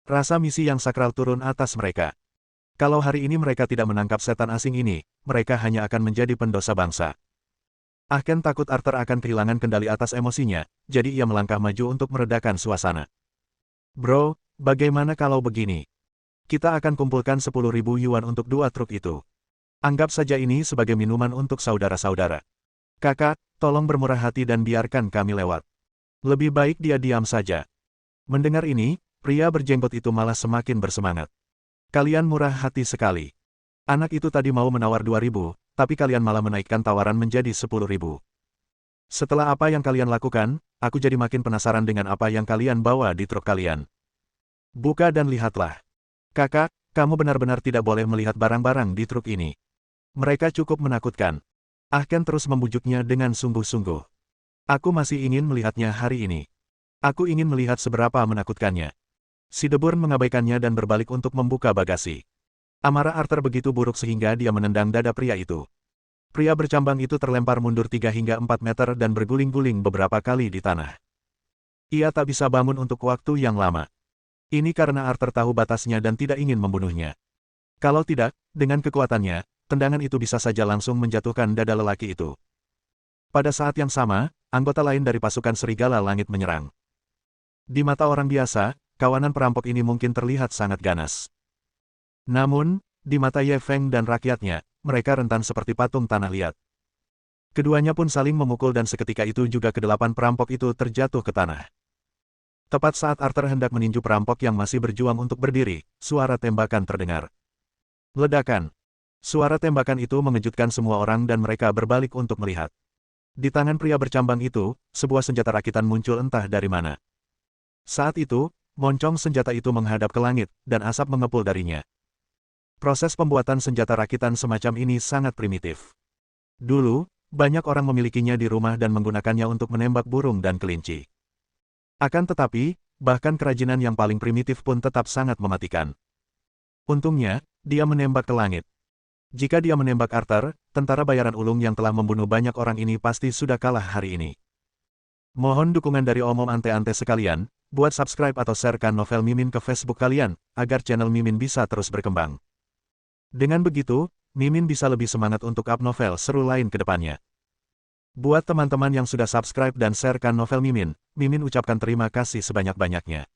Rasa misi yang sakral turun atas mereka. Kalau hari ini mereka tidak menangkap setan asing ini, mereka hanya akan menjadi pendosa bangsa. Ken takut Arthur akan kehilangan kendali atas emosinya, jadi ia melangkah maju untuk meredakan suasana. Bro, bagaimana kalau begini? Kita akan kumpulkan 10.000 yuan untuk 2 truk itu. Anggap saja ini sebagai minuman untuk saudara-saudara. Kakak, tolong bermurah hati dan biarkan kami lewat. Lebih baik dia diam saja. Mendengar ini, pria berjenggot itu malah semakin bersemangat. Kalian murah hati sekali. Anak itu tadi mau menawar 2.000, tapi kalian malah menaikkan tawaran menjadi 10.000. Setelah apa yang kalian lakukan, aku jadi makin penasaran dengan apa yang kalian bawa di truk kalian. Buka dan lihatlah. Kakak, kamu benar-benar tidak boleh melihat barang-barang di truk ini. Mereka cukup menakutkan. Ken terus membujuknya dengan sungguh-sungguh. Aku masih ingin melihatnya hari ini. Aku ingin melihat seberapa menakutkannya. Si Deburn mengabaikannya dan berbalik untuk membuka bagasi. Amarah Arthur begitu buruk sehingga dia menendang dada pria itu. Pria bercambang itu terlempar mundur 3 hingga 4 meter dan berguling-guling beberapa kali di tanah. Ia tak bisa bangun untuk waktu yang lama. Ini karena Arthur tahu batasnya dan tidak ingin membunuhnya. Kalau tidak, dengan kekuatannya, tendangan itu bisa saja langsung menjatuhkan dada lelaki itu. Pada saat yang sama, anggota lain dari pasukan Serigala Langit menyerang. Di mata orang biasa, kawanan perampok ini mungkin terlihat sangat ganas. Namun, di mata Ye Feng dan rakyatnya, mereka rentan seperti patung tanah liat. Keduanya pun saling memukul dan seketika itu juga ke-8 perampok itu terjatuh ke tanah. Tepat saat Arthur hendak meninju perampok yang masih berjuang untuk berdiri, suara tembakan terdengar. Ledakan. Suara tembakan itu mengejutkan semua orang dan mereka berbalik untuk melihat. Di tangan pria bercambang itu, sebuah senjata rakitan muncul entah dari mana. Saat itu, moncong senjata itu menghadap ke langit, dan asap mengepul darinya. Proses pembuatan senjata rakitan semacam ini sangat primitif. Dulu, banyak orang memilikinya di rumah dan menggunakannya untuk menembak burung dan kelinci. Akan tetapi, bahkan kerajinan yang paling primitif pun tetap sangat mematikan. Untungnya, dia menembak ke langit. Jika dia menembak Arthur, tentara bayaran ulung yang telah membunuh banyak orang ini pasti sudah kalah hari ini. Mohon dukungan dari omom ante-ante sekalian, buat subscribe atau sharekan novel Mimin ke Facebook kalian, agar channel Mimin bisa terus berkembang. Dengan begitu, Mimin bisa lebih semangat untuk up novel seru lain ke depannya. Buat teman-teman yang sudah subscribe dan sharekan novel Mimin, Mimin ucapkan terima kasih sebanyak-banyaknya.